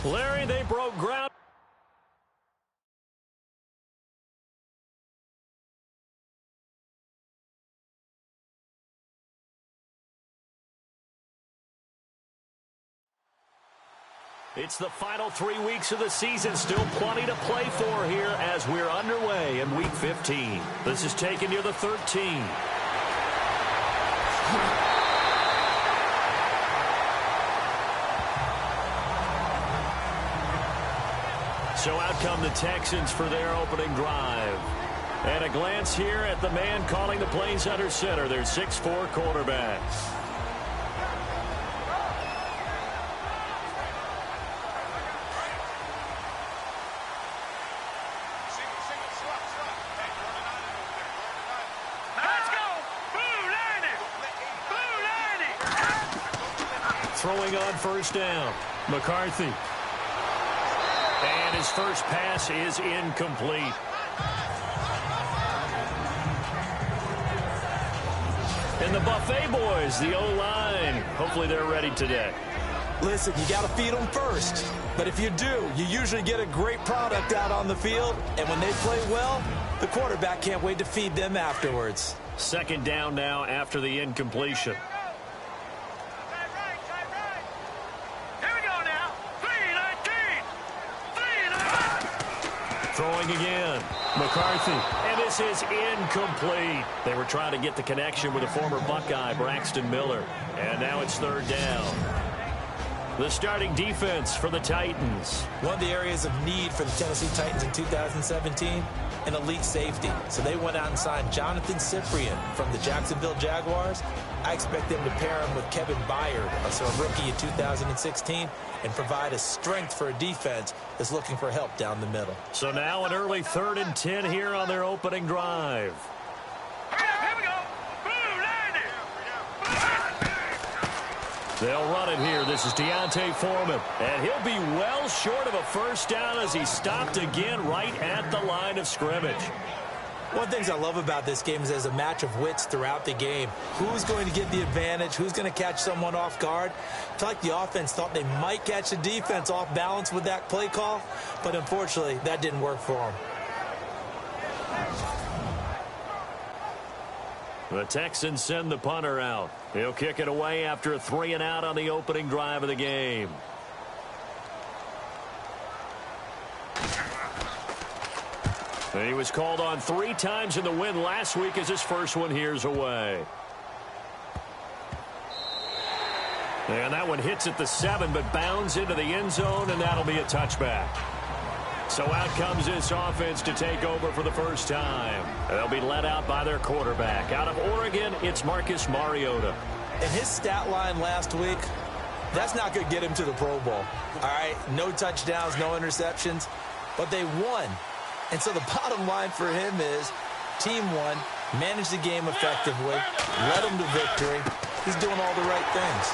Larry, they broke ground. It's the final 3 weeks of the season. Still plenty to play for here as we're underway in Week 15. This is taken near the 13. So out come the Texans for their opening drive. And a glance here at the man calling the plays under center, their 6'4" quarterback. Throwing on first down, McCarthy. And his first pass is incomplete. And the Buffet boys, the O-line, hopefully they're ready today. Listen, you got to feed them first. But if you do, you usually get a great product out on the field. And when they play well, the quarterback can't wait to feed them afterwards. Second down now after the incompletion. Throwing again, McCarthy, and this is incomplete. They were trying to get the connection with the former Buckeye, Braxton Miller, and now it's third down. The starting defense for the Titans. One of the areas of need for the Tennessee Titans in 2017, an elite safety. So they went out and signed Jonathan Cyprien from the Jacksonville Jaguars. I expect them to pair him with Kevin Byard, a rookie in 2016, and provide a strength for a defense that's looking for help down the middle. So now an early 3rd and 10 here on their opening drive. Here we go. They'll run it here. This is Deontay Foreman. And he'll be well short of a first down as he stopped again right at the line of scrimmage. One of the things I love about this game is there's a match of wits throughout the game. Who's going to get the advantage? Who's going to catch someone off guard? I feel like the offense thought they might catch the defense off balance with that play call, but unfortunately, that didn't work for them. The Texans send the punter out. He'll kick it away after a 3-and-out on the opening drive of the game. He was called on 3 times in the win last week as his first one here's away. And that one hits at the 7, but bounds into the end zone, and that'll be a touchback. So out comes this offense to take over for the first time. They'll be led out by their quarterback. Out of Oregon, it's Marcus Mariota. And his stat line last week, that's not going to get him to the Pro Bowl. All right, no touchdowns, no interceptions, but they won. And so the bottom line for him is team won, managed the game effectively, led them to victory. He's doing all the right things.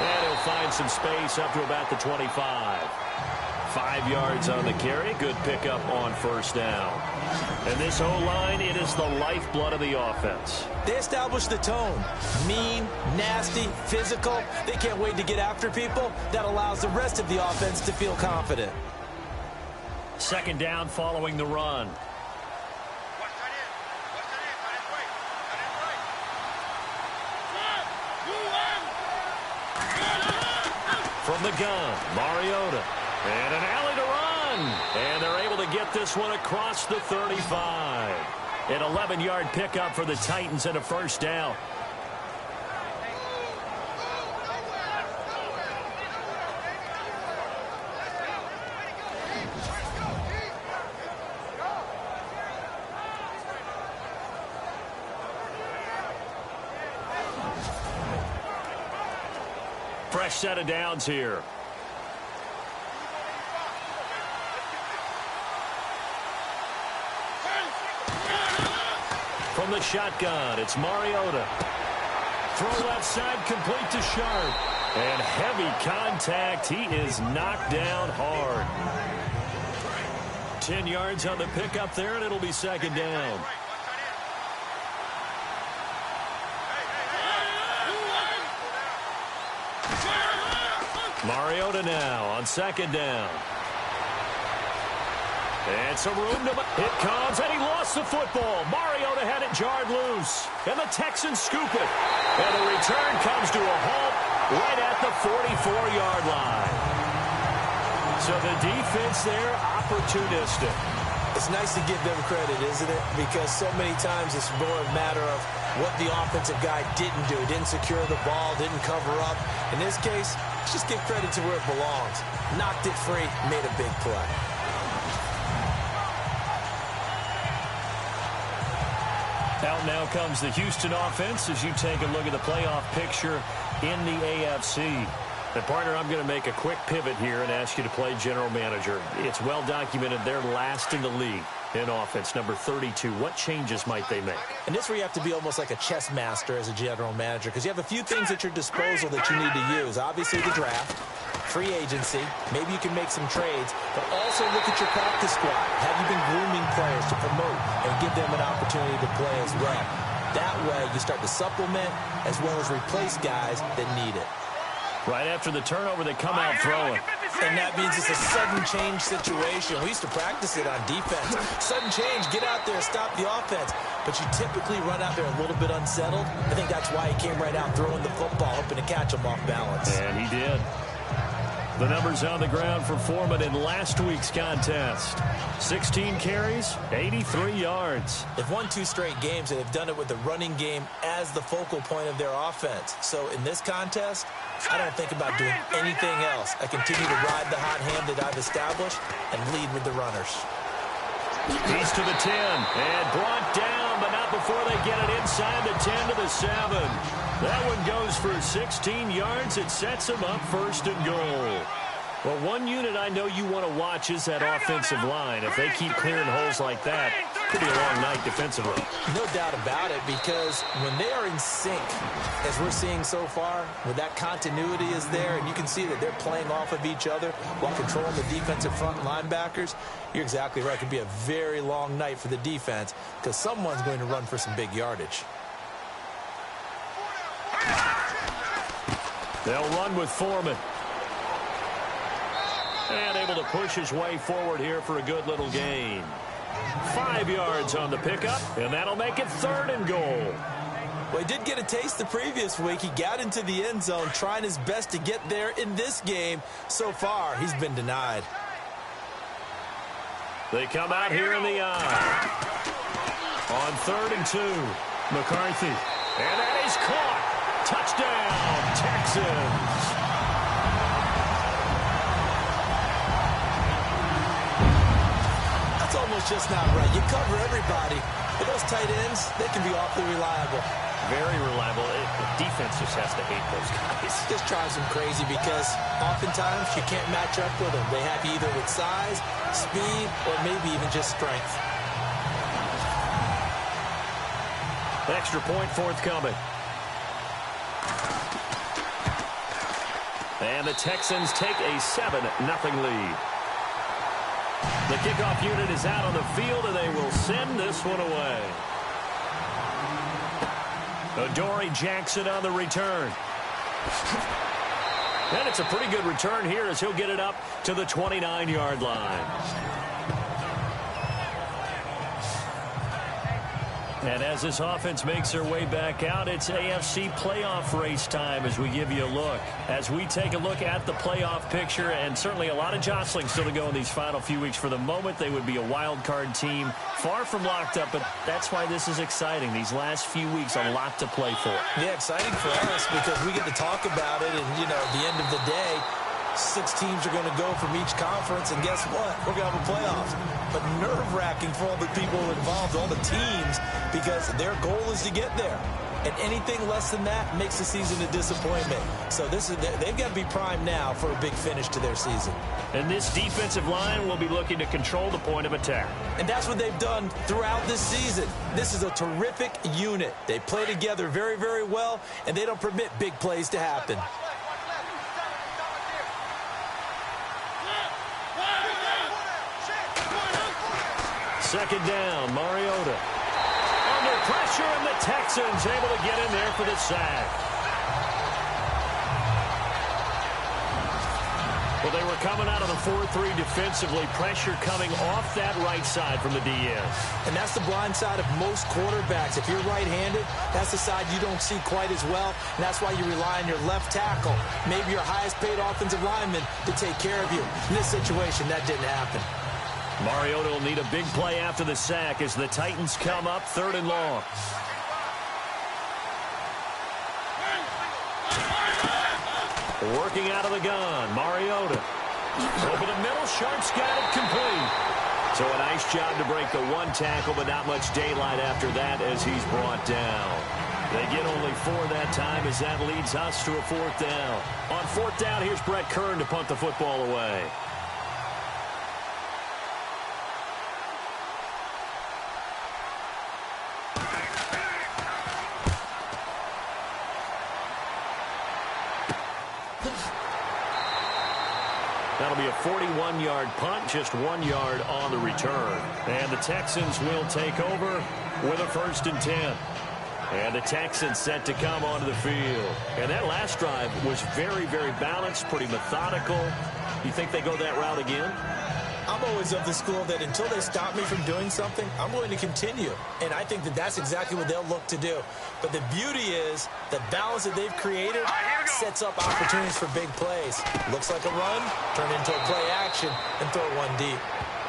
And he'll find some space up to about the 25. 5 yards on the carry. Good pickup on first down. And this O-line, it is the lifeblood of the offense. They established the tone. Mean, nasty, physical. They can't wait to get after people. That allows the rest of the offense to feel confident. Second down following the run. From the gun, Mariota. And an alley to run. And they're able to get this one across the 35. An 11-yard pickup for the Titans and a first down. Fresh set of downs here. From the shotgun, it's Mariota. Throw left side, complete to Sharp. And heavy contact. He is knocked down hard. 10 yards on the pickup there, and it'll be second down. Mariota now on second down. And some room to... It comes, and he lost the football. Mariota had it jarred loose. And the Texans scoop it. And the return comes to a halt right at the 44-yard line. So the defense there, opportunistic. It's nice to give them credit, isn't it? Because so many times it's more a matter of what the offensive guy didn't do. Didn't secure the ball, didn't cover up. In this case, let's just give credit to where it belongs. Knocked it free, made a big play. Out now comes the Houston offense as you take a look at the playoff picture in the AFC. And partner, I'm going to make a quick pivot here and ask you to play general manager. It's well documented they're last in the league in offense, number 32. What changes might they make? And this is where you have to be almost like a chess master as a general manager, because you have a few things at your disposal that you need to use. Obviously the draft, free agency, maybe you can make some trades, but also look at your practice squad. Have you been grooming players to promote and give them an opportunity to play as well? That way you start to supplement as well as replace guys that need it. Right after the turnover, they come out throwing. And that means it's a sudden change situation. We used to practice it on defense. Sudden change, get out there, stop the offense. But you typically run out there a little bit unsettled. I think that's why he came right out throwing the football, hoping to catch him off balance. And he did. The numbers on the ground for Foreman in last week's contest. 16 carries, 83 yards. They've won 2 straight games, and they've done it with the running game as the focal point of their offense. So in this contest, I don't think about doing anything else. I continue to ride the hot hand that I've established and lead with the runners. He's to the 10 and brought down, but not before they get it inside the 10 to the 7. That one goes for 16 yards. It sets him up first and goal. Well, one unit I know you want to watch is that offensive line. If they keep clearing holes like that, could be a long night defensively. No doubt about it, because when they are in sync, as we're seeing so far, when that continuity is there, and you can see that they're playing off of each other while controlling the defensive front linebackers, you're exactly right. It could be a very long night for the defense because someone's going to run for some big yardage. They'll run with Foreman. And able to push his way forward here for a good little gain. 5 yards on the pickup, and that'll make it 3rd and goal. Well, he did get a taste the previous week. He got into the end zone trying his best to get there in this game. So far, he's been denied. They come out here in the eye. On 3rd and 2, McCarthy. And that is caught. Touchdown, Texans. That's almost just not right. You cover everybody. But those tight ends, they can be awfully reliable. Very reliable. The defense just has to hate those guys. Just drives them crazy because oftentimes you can't match up with them. They have you either with size, speed, or maybe even just strength. Extra point forthcoming. And the Texans take a 7-0 lead. The kickoff unit is out on the field, and they will send this one away. Adoree Jackson on the return. And it's a pretty good return here as he'll get it up to the 29-yard line. And as this offense makes their way back out, it's AFC playoff race time as we give you a look. As we take a look at the playoff picture, and certainly a lot of jostling still to go in these final few weeks. For the moment, they would be a wild card team, far from locked up, but that's why this is exciting. These last few weeks, a lot to play for. Yeah, exciting for us because we get to talk about it, and, you know, at the end of the day, 6 teams are going to go from each conference, and guess what? We're going to have a playoff. But nerve-wracking for all the people involved, all the teams, because their goal is to get there. And anything less than that makes the season a disappointment. So they've got to be primed now for a big finish to their season. And this defensive line will be looking to control the point of attack. And that's what they've done throughout this season. This is a terrific unit. They play together very, very well, and they don't permit big plays to happen. Second down, Mariota. Under pressure, and the Texans able to get in there for the sack. Well, they were coming out of the 4-3 defensively. Pressure coming off that right side from the DN. And that's the blind side of most quarterbacks. If you're right-handed, that's the side you don't see quite as well. And that's why you rely on your left tackle, maybe your highest-paid offensive lineman, to take care of you. In this situation, that didn't happen. Mariota will need a big play after the sack as the Titans come up 3rd and long. Working out of the gun, Mariota. Over the middle, Sharp's got it complete. So a nice job to break the one tackle, but not much daylight after that as he's brought down. They get only 4 that time as that leads us to a 4th down. On 4th down, here's Brett Kern to punt the football away. That'll be a 41-yard punt, just 1 yard on the return. And the Texans will take over with a 1st and 10. And the Texans set to come onto the field. And that last drive was very, very balanced, pretty methodical. You think they go that route again? I'm always of the school that until they stop me from doing something, I'm going to continue. And I think that that's exactly what they'll look to do. But the beauty is the balance that they've created sets up opportunities for big plays. Looks like a run, turn into a play action, and throw one deep.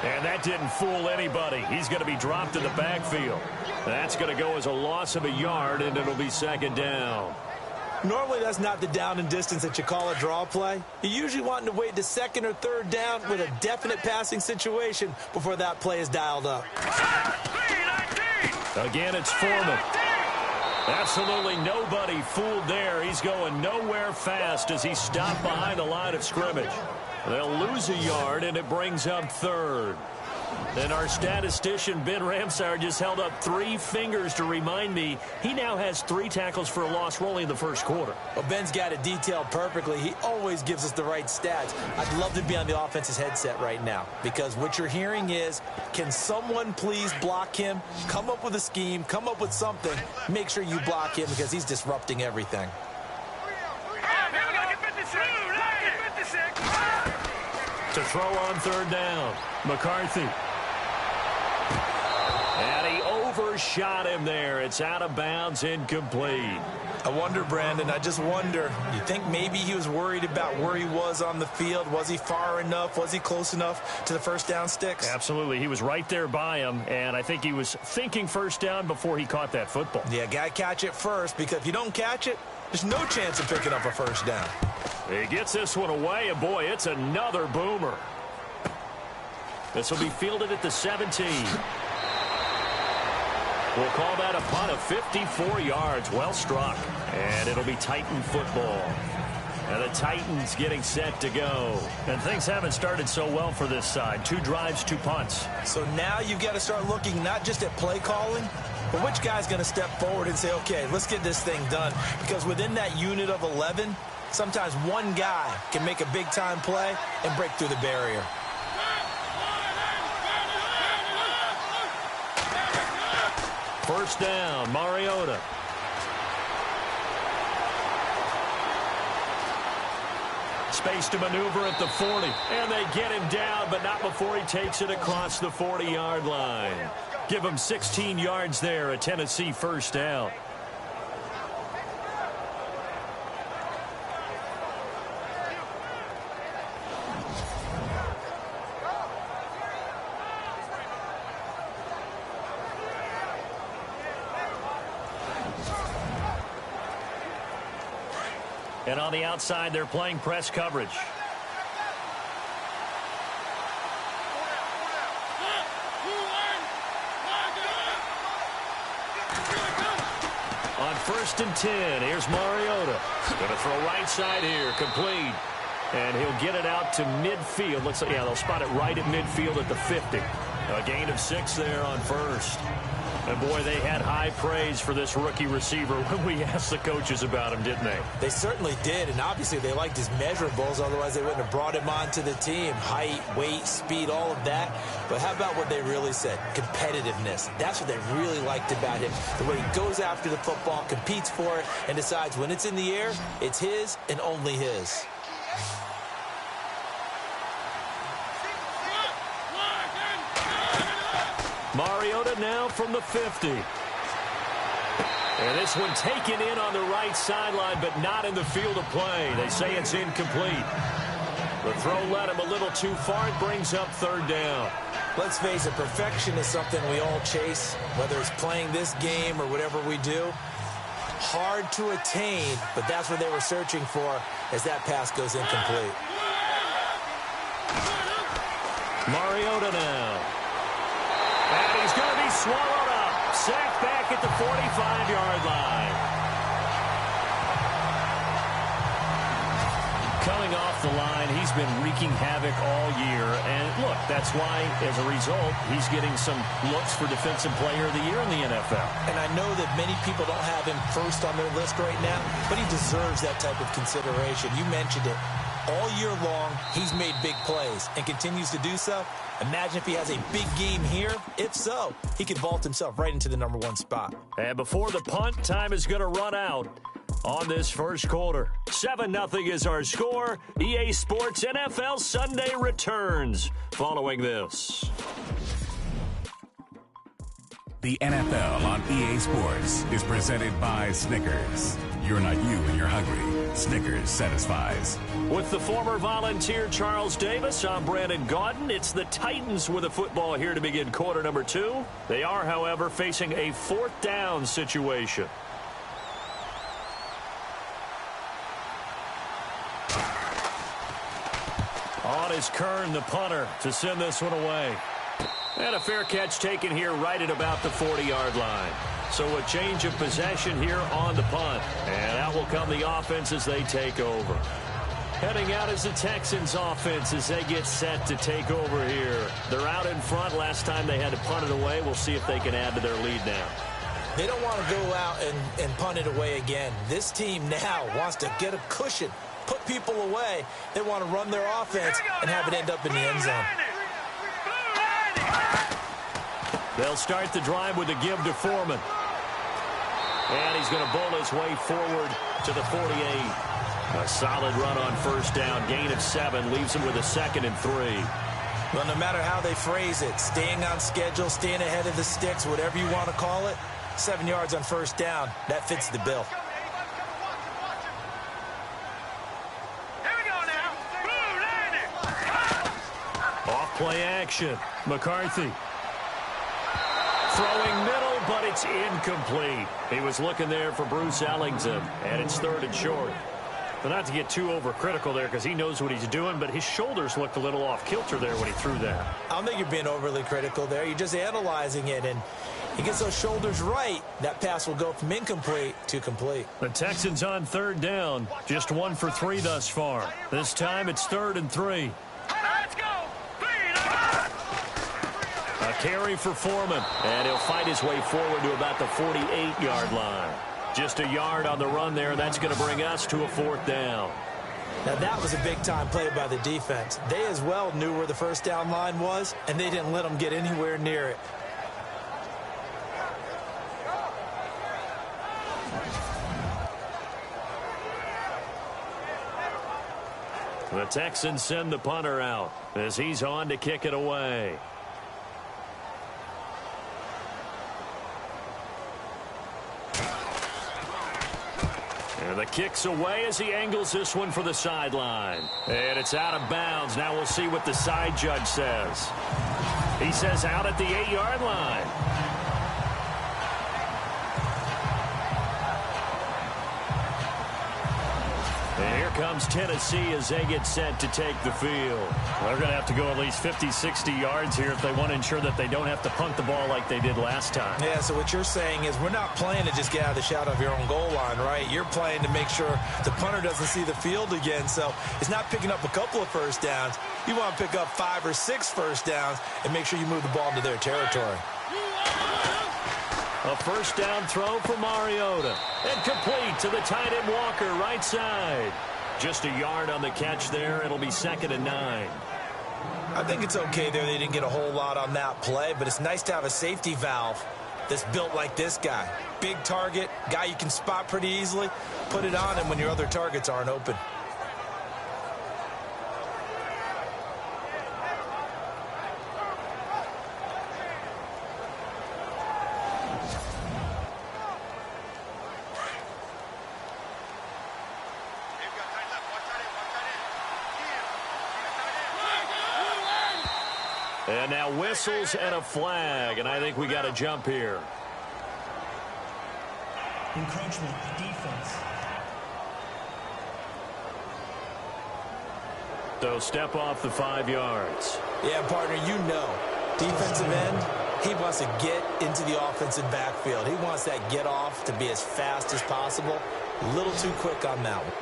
And that didn't fool anybody. He's going to be dropped in the backfield. That's going to go as a loss of a yard, and it'll be 2nd down. Normally, that's not the down and distance that you call a draw play. You usually want to wait to 2nd or 3rd down with a definite passing situation before that play is dialed up. Again, it's Foreman. Absolutely nobody fooled there. He's going nowhere fast as he stopped behind the line of scrimmage. They'll lose a yard, and it brings up 3rd. And our statistician, Ben Ramsauer, just held up 3 fingers to remind me he now has 3 tackles for a loss only in the 1st quarter. Well, Ben's got it detailed perfectly. He always gives us the right stats. I'd love to be on the offense's headset right now because what you're hearing is, can someone please block him? Come up with a scheme. Come up with something. Make sure you block him because he's disrupting everything. To throw on 3rd down, McCarthy. And he overshot him there. It's out of bounds, incomplete. I wonder, Brandon, I just wonder, you think maybe he was worried about where he was on the field? Was he far enough? Was he close enough to the 1st down sticks? Absolutely. He was right there by him, and I think he was thinking 1st down before he caught that football. Yeah, got to catch it first, because if you don't catch it, there's no chance of picking up a 1st down. He gets this one away, and boy, it's another boomer. This will be fielded at the 17. We'll call that a punt of 54 yards. Well struck. And it'll be Titan football. And the Titans getting set to go. And things haven't started so well for this side. 2 drives, 2 punts. So now you've got to start looking not just at play calling, but which guy's going to step forward and say, okay, let's get this thing done. Because within that unit of 11, sometimes one guy can make a big-time play and break through the barrier. First down, Mariota. Space to maneuver at the 40. And they get him down, but not before he takes it across the 40-yard line. Give him 16 yards there, a Tennessee 1st down. And on the outside, they're playing press coverage. On 1st and 10, here's Mariota. Going to throw right side here, complete. And he'll get it out to midfield. Looks like, yeah, they'll spot it right at midfield at the 50. A gain of 6 there on 1st. And, boy, they had high praise for this rookie receiver when we asked the coaches about him, didn't they? They certainly did, and obviously they liked his measurables. Otherwise, they wouldn't have brought him onto the team. Height, weight, speed, all of that. But how about what they really said? Competitiveness. That's what they really liked about him. The way he goes after the football, competes for it, and decides when it's in the air, it's his and only his. Mariota now from the 50. And this one taken in on the right sideline, but not in the field of play. They say it's incomplete. The throw led him a little too far. It brings up third down. Let's face it, perfection is something we all chase, whether it's playing this game or whatever we do. Hard to attain, but that's what they were searching for as that pass goes incomplete. Mariota now. And he's going to be swallowed up. Sacked back at the 45-yard line. Coming off the line, he's been wreaking havoc all year. And look, that's why, as a result, he's getting some looks for Defensive Player of the Year in the NFL. And I know that many people don't have him first on their list right now, but he deserves that type of consideration. You mentioned it. All year long, he's made big plays and continues to do so. Imagine if he has a big game here. If so, he could vault himself right into the #1 spot. And before the punt, time is going to run out on this first quarter. 7-0 is our score. EA Sports NFL Sunday returns following this. The NFL on EA Sports is presented by Snickers. You're not you when you're hungry. Snickers satisfies. With the former Volunteer Charles Davis, I'm Brandon Gaudin. It's the Titans with a football here to begin quarter number 2. They are, however, facing a 4th down situation. On is Kern, the punter, to send this one away. And a fair catch taken here right at about the 40-yard line. So a change of possession here on the punt. And out will come the offense as they take over. Heading out is the Texans offense as they get set to take over here. They're out in front. Last time they had to punt it away. We'll see if they can add to their lead now. They don't want to go out and punt it away again. This team now wants to get a cushion, put people away. They want to run their offense and have it end up in the end zone. They'll start the drive with a give to Foreman. And he's going to bowl his way forward to the 48. A solid run on first down. Gain of 7 leaves him with a 2nd and 3. Well, no matter how they phrase it, staying on schedule, staying ahead of the sticks, whatever you want to call it, 7 yards on first down, that fits the bill. Off play action. McCarthy. Throwing middle, but it's incomplete. He was looking there for Bruce Ellington, and it's 3rd and short. But not to get too overcritical there because he knows what he's doing, but his shoulders looked a little off kilter there when he threw that. I don't think you're being overly critical there. You're just analyzing it, and he gets those shoulders right. That pass will go from incomplete to complete. The Texans on 3rd down. Just 1 for 3 thus far. This time it's 3rd and 3. Let's go. A carry for Foreman, and he'll fight his way forward to about the 48-yard line. Just a yard on the run there. That's going to bring us to a 4th down. Now, that was a big-time play by the defense. They as well knew where the first down line was, and they didn't let them get anywhere near it. The Texans send the punter out as he's on to kick it away. And the kick's away as he angles this one for the sideline. And it's out of bounds. Now we'll see what the side judge says. He says out at the 8-yard line. And here comes Tennessee as they get set to take the field. They're going to have to go at least 50, 60 yards here if they want to ensure that they don't have to punt the ball like they did last time. Yeah, so what you're saying is we're not playing to just get out of the shadow of your own goal line, right? You're playing to make sure the punter doesn't see the field again. So it's not picking up a couple of first downs. You want to pick up 5 or 6 first downs and make sure you move the ball into their territory. A first down throw for Mariota. And complete to the tight end Walker, right side. Just a yard on the catch there. It'll be 2nd and 9. I think it's okay there. They didn't get a whole lot on that play, but it's nice to have a safety valve that's built like this guy. Big target, guy you can spot pretty easily. Put it on him when your other targets aren't open. And now whistles and a flag, and I think we got a jump here. Encroachment, defense. So step off the 5 yards. Yeah, partner, you know, defensive end, he wants to get into the offensive backfield. He wants that get off to be as fast as possible. A little too quick on that one.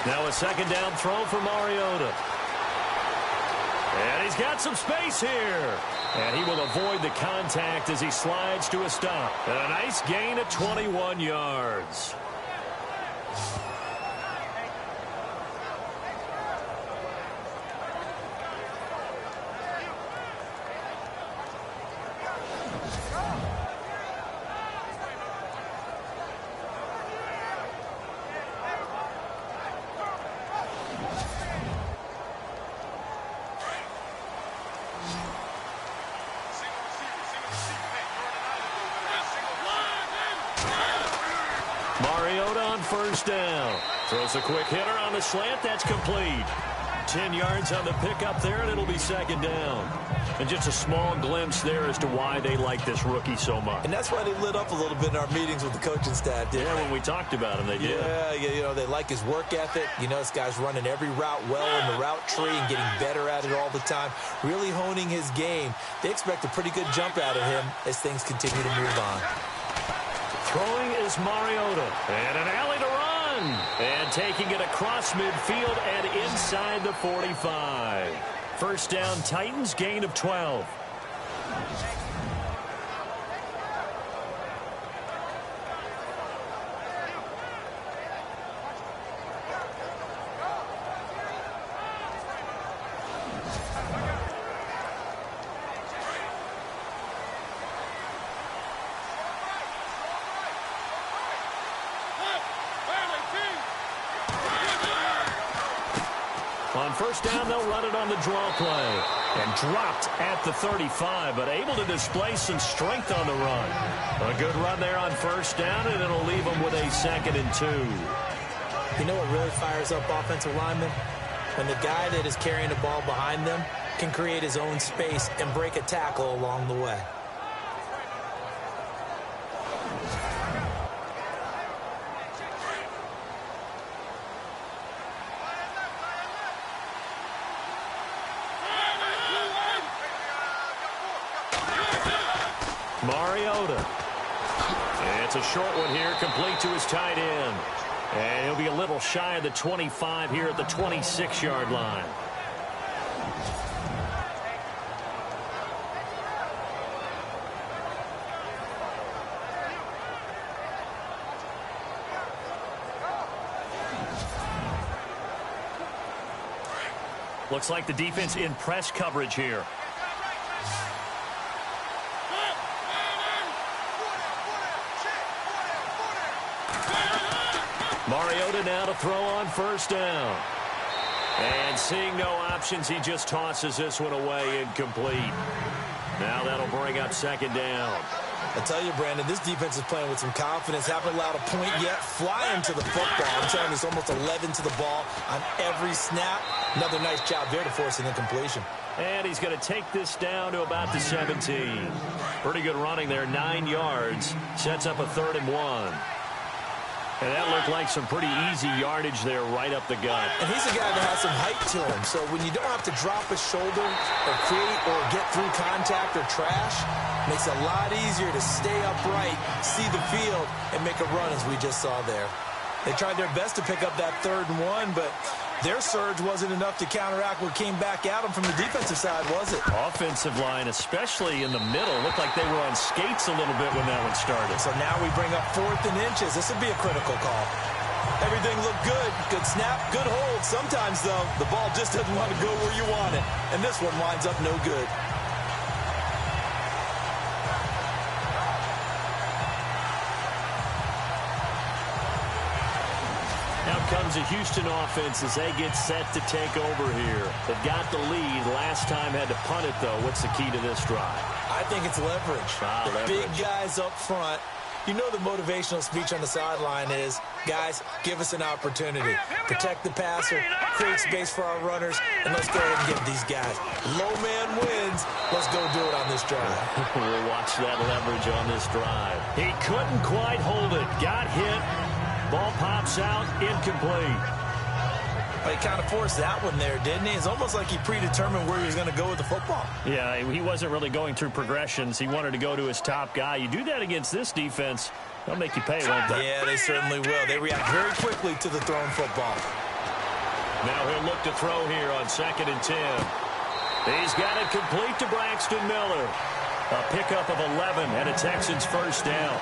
Now a second down throw for Mariota. And he's got some space here. And he will avoid the contact as he slides to a stop. And a nice gain of 21 yards. Mariota on first down. Throws a quick hitter on the slant. That's complete. 10 yards on the pickup there, and it'll be second down. And just a small glimpse there as to why they like this rookie so much. And that's why they lit up a little bit in our meetings with the coaching staff. Yeah, when we talked about him, they did. Yeah, you know, they like his work ethic. You know, this guy's running every route well in the route tree and getting better at it all the time, really honing his game. They expect a pretty good jump out of him as things continue to move on. Throwing is Mariota. And an alley to run. And taking it across midfield and inside the 45. First down, Titans, gain of 12. On first down, they'll run it on the draw play. And dropped at the 35, but able to display some strength on the run. A good run there on first down, and it'll leave them with a 2nd and 2. You know what really fires up offensive linemen? When the guy that is carrying the ball behind them can create his own space and break a tackle along the way. Mariota. And it's a short one here, complete to his tight end. And he'll be a little shy of the 25 here at the 26-yard line. Looks like the defense in press coverage here. Mariota now to throw on first down. And seeing no options, he just tosses this one away incomplete. Now that'll bring up second down. I tell you, Brandon, this defense is playing with some confidence. Haven't allowed a point yet. Flying to the football. I'm telling you, it's almost 11 to the ball on every snap. Another nice job there to force an incompletion. And he's going to take this down to about the 17. Pretty good running there, 9 yards. Sets up a 3rd and 1. And that looked like some pretty easy yardage there right up the gut. And he's a guy that has some height to him. So when you don't have to drop a shoulder or create or get through contact or trash, makes it a lot easier to stay upright, see the field, and make a run as we just saw there. They tried their best to pick up that 3rd and 1, but their surge wasn't enough to counteract what came back at them from the defensive side, was it? Offensive line, especially in the middle, looked like they were on skates a little bit when that one started. So now we bring up 4th and inches. This will be a critical call. Everything looked good. Good snap, good hold. Sometimes, though, the ball just doesn't want to go where you want it. And this one winds up no good. Comes a Houston offense as they get set to take over here. They've got the lead. Last time had to punt it, though. What's the key to this drive? I think it's leverage. Leverage. Big guys up front You know the motivational speech on the sideline is, guys, give us an opportunity. Protect the passer, create space for our runners, and let's go ahead and get these guys. Low man wins. Let's go do it on this drive. We'll watch that leverage on this drive. He couldn't quite hold it. Got hit. Ball pops out, incomplete. He kind of forced that one there, didn't he? It's almost like he predetermined where he was going to go with the football. Yeah, he wasn't really going through progressions. He wanted to go to his top guy. You do that against this defense, they'll make you pay, won't they? Yeah, they certainly will. They react very quickly to the thrown football. Now he'll look to throw here on 2nd and 10. He's got it complete to Braxton Miller. A pickup of 11 and a Texans first down.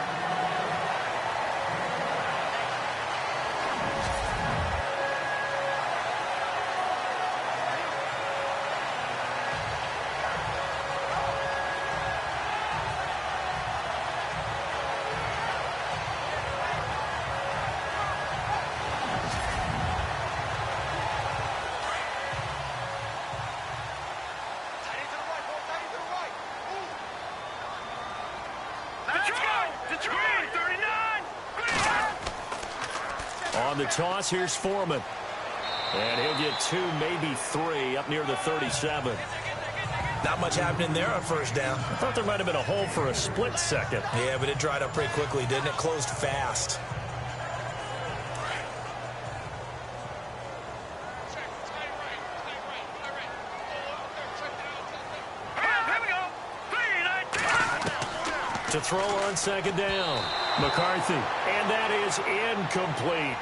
On the toss, here's Foreman. And he'll get 2, maybe 3 up near the 37. Not much happening there on first down. I thought there might have been a hole for a split second. Yeah, but it dried up pretty quickly, didn't it? Closed fast. To throw on 2nd down. McCarthy. And that is incomplete.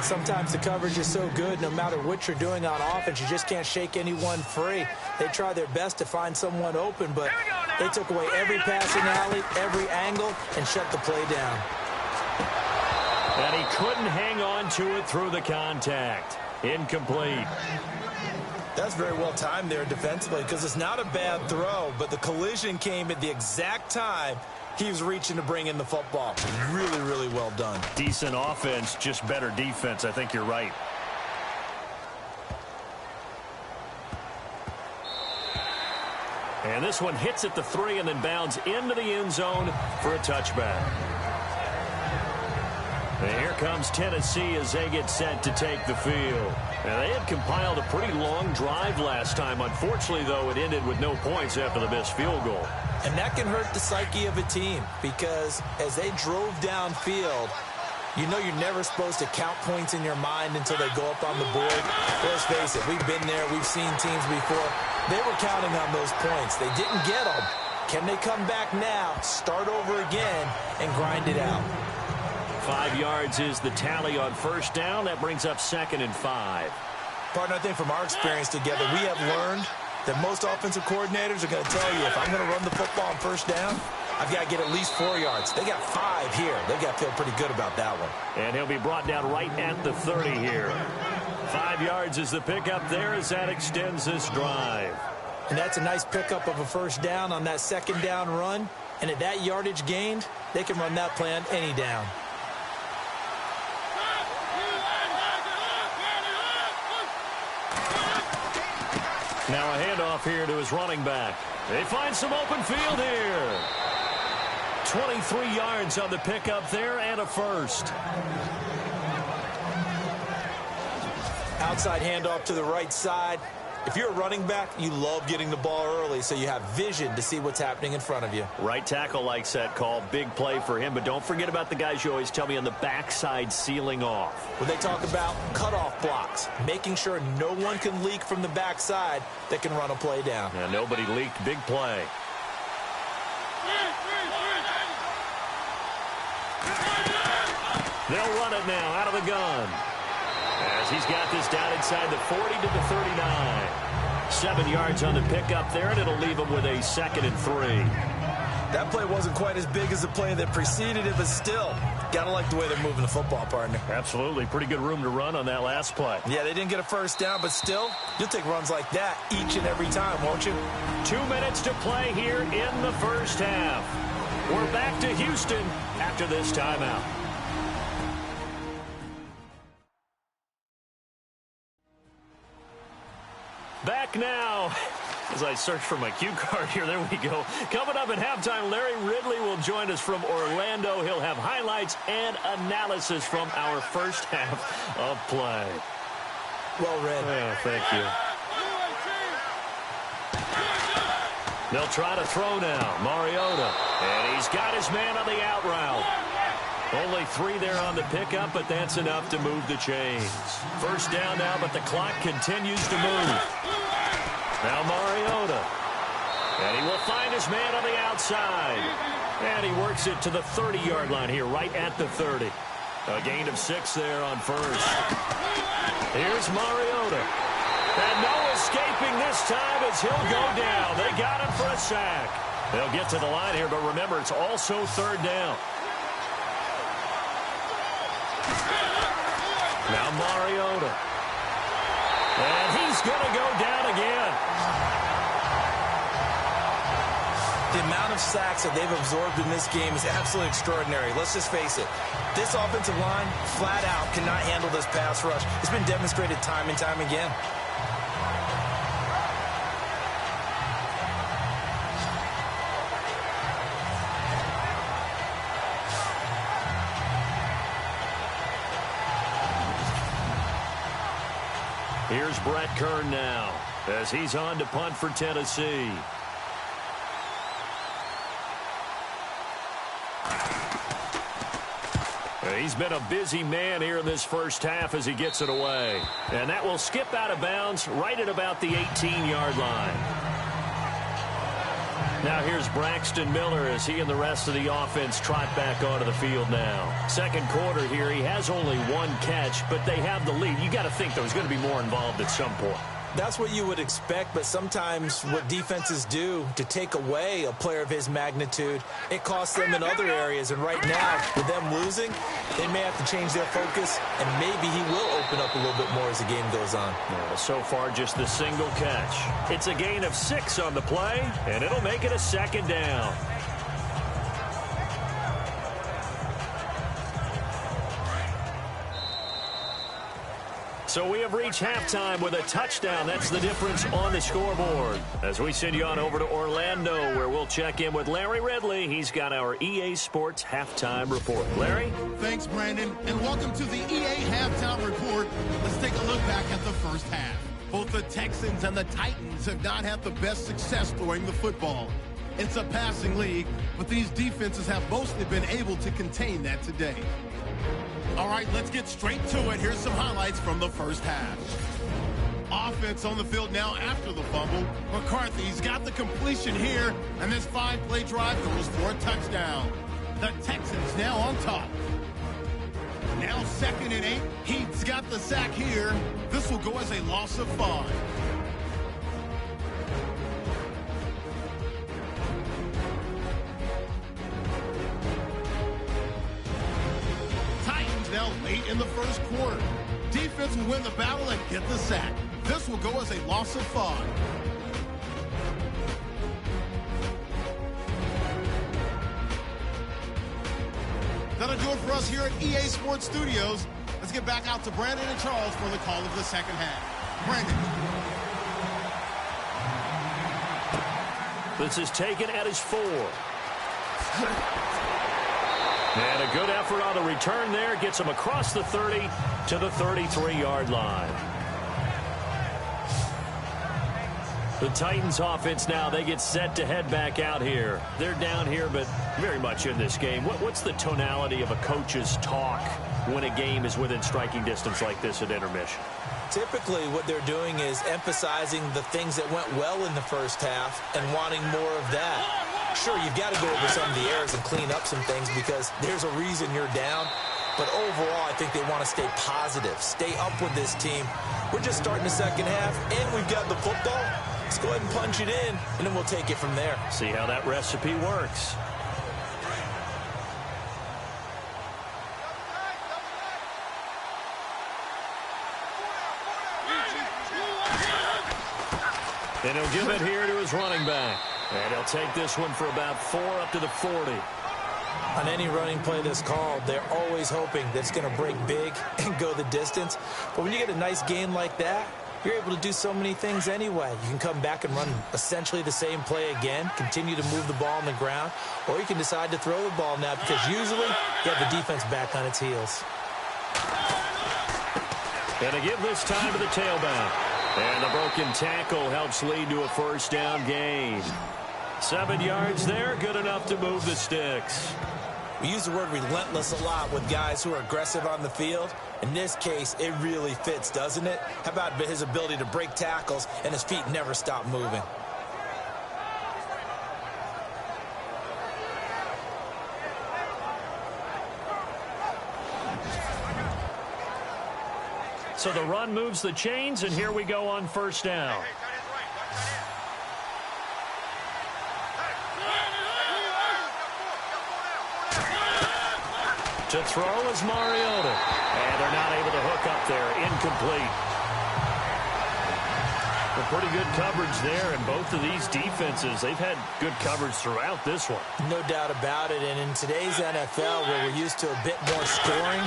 Sometimes the coverage is so good, no matter what you're doing on offense, you just can't shake anyone free. They try their best to find someone open, but they took away every passing alley, every angle, and shut the play down. And he couldn't hang on to it through the contact. Incomplete. That's very well timed there defensively because it's not a bad throw, but the collision came at the exact time he was reaching to bring in the football. Really, really well done. Decent offense, just better defense. I think you're right. And this one hits at the 3 and then bounds into the end zone for a touchback. And here comes Tennessee as they get set to take the field. Now, they had compiled a pretty long drive last time. Unfortunately, though, it ended with no points after the missed field goal. And that can hurt the psyche of a team because as they drove downfield, you know you're never supposed to count points in your mind until they go up on the board. Let's face it, we've been there. We've seen teams before. They were counting on those points. They didn't get them. Can they come back now, start over again, and grind it out? 5 yards is the tally on first down. That brings up 2nd and 5. Partner, I think from our experience together, we have learned that most offensive coordinators are going to tell you, if I'm going to run the football on first down, I've got to get at least 4 yards. They got 5 here. They've got to feel pretty good about that one. And he'll be brought down right at the 30 here. 5 yards is the pickup there as that extends this drive. And that's a nice pickup of a first down on that 2nd down run. And at that yardage gained, they can run that play on any down. Now a handoff here to his running back. They find some open field here. 23 yards on the pickup there and a first. Outside handoff to the right side. If you're a running back, you love getting the ball early so you have vision to see what's happening in front of you. Right tackle likes that call. Big play for him, but don't forget about the guys you always tell me on the backside sealing off. When they talk about cutoff blocks, making sure no one can leak from the backside that can run a play down. Yeah, nobody leaked. Big play. They'll run it now out of the gun. As he's got this down inside the 40 to the 39. 7 yards on the pickup there, and it'll leave him with a 2nd and 3. That play wasn't quite as big as the play that preceded it, but still, gotta like the way they're moving the football, partner. Absolutely. Pretty good room to run on that last play. Yeah, they didn't get a first down, but still, you'll take runs like that each and every time, won't you? 2 minutes to play here in the first half. We're back to Houston after this timeout. Back now As I search for my cue card here, there we go. Coming up at halftime, Larry Ridley will join us from Orlando. He'll have highlights and analysis from our first half of play. Well read. Oh, thank you. They'll try to throw now. Mariota. And he's got his man on the out route. Only 3 there on the pickup, but that's enough to move the chains. First down now, but the clock continues to move. Now Mariota. And he will find his man on the outside. And he works it to the 30-yard line here, right at the 30. A gain of 6 there on first. Here's Mariota. And no escaping this time as he'll go down. They got him for a sack. They'll get to the line here, but remember, it's also 3rd down. Now Mariota. And he's going to go down again. The amount of sacks that they've absorbed in this game is absolutely extraordinary. Let's just face it. This offensive line, flat out, cannot handle this pass rush. It's been demonstrated time and time again. Here's Brett Kern now as he's on to punt for Tennessee. He's been a busy man here in this first half as he gets it away. And that will skip out of bounds right at about the 18-yard line. Now here's Braxton Miller as he and the rest of the offense trot back onto the field now. Second quarter here, he has only 1 catch, but they have the lead. You got to think there's going to be more involved at some point. That's what you would expect, but sometimes what defenses do to take away a player of his magnitude, it costs them in other areas. And right now, with them losing, they may have to change their focus, and maybe he will open up a little bit more as the game goes on. Well, so far, just the single catch. It's a gain of 6 on the play, and it'll make it a 2nd down. So we have reached halftime with a touchdown. That's the difference on the scoreboard. As we send you on over to Orlando, where we'll check in with Larry Ridley. He's got our EA Sports halftime report. Larry? Thanks, Brandon, and welcome to the EA halftime report. Let's take a look back at the first half. Both the Texans and the Titans have not had the best success throwing the football. It's a passing league, but these defenses have mostly been able to contain that today. All right, let's get straight to it. Here's some highlights from the first half. Offense on the field now after the fumble. McCarthy's got the completion here, and this 5-play drive goes for a touchdown. The Texans now on top. Now 2nd and 8. Heat's got the sack here. This will go as a loss of 5. Now late in the first quarter. Defense will win the battle and get the sack. This will go as a loss of 5. That'll do it for us here at EA Sports Studios. Let's get back out to Brandon and Charles for the call of the second half. Brandon. This is taken at his 4. And a good effort on the return there. Gets him across the 30 to the 33-yard line. The Titans offense now, they get set to head back out here. They're down here, but very much in this game. What's the tonality of a coach's talk when a game is within striking distance like this at intermission? Typically, what they're doing is emphasizing the things that went well in the first half and wanting more of that. Sure, you've got to go over some of the errors and clean up some things because there's a reason you're down. But overall, I think they want to stay positive, stay up with this team. We're just starting the second half, and we've got the football. Let's go ahead and punch it in, and then we'll take it from there. See how that recipe works. And he'll give it here to his running back. And he'll take this one for about 4 up to the 40. On any running play that's called, they're always hoping that it's going to break big and go the distance. But when you get a nice gain like that, you're able to do so many things anyway. You can come back and run essentially the same play again, continue to move the ball on the ground, or you can decide to throw the ball now because usually you have the defense back on its heels. And to give this time to the tailback. And the broken tackle helps lead to a first down gain. 7 yards there, good enough to move the sticks. We use the word relentless a lot with guys who are aggressive on the field. In this case, it really fits, doesn't it? How about his ability to break tackles and his feet never stop moving? So the run moves the chains, and here we go on first down. To throw is Mariota. And they're not able to hook up there. Incomplete. Well, pretty good coverage there, and both of these defenses, they've had good coverage throughout this one. No doubt about it, and in today's NFL, where we're used to a bit more scoring,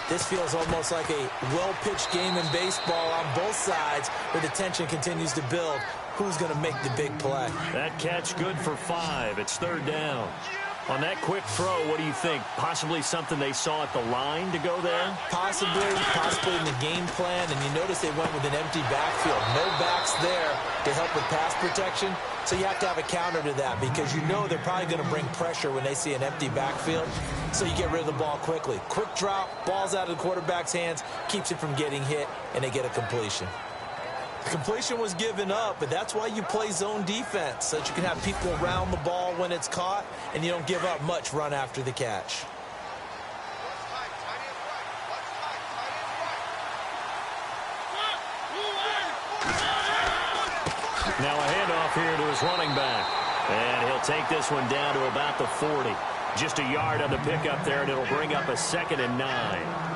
this feels almost like a well-pitched game in baseball on both sides where the tension continues to build. Who's going to make the big play? That catch good for 5. It's third down. On that quick throw, what do you think? Possibly something they saw at the line to go there? Possibly in the game plan, and you notice they went with an empty backfield. No backs there to help with pass protection, so you have to have a counter to that because you know they're probably going to bring pressure when they see an empty backfield, so you get rid of the ball quickly. Quick drop, ball's out of the quarterback's hands, keeps it from getting hit, and they get a completion. The completion was given up, but that's why you play zone defense, so that you can have people around the ball when it's caught, and you don't give up much run after the catch. Now a handoff here to his running back. And he'll take this one down to about the 40. Just a yard on the pickup there, and it'll bring up a 2nd and 9.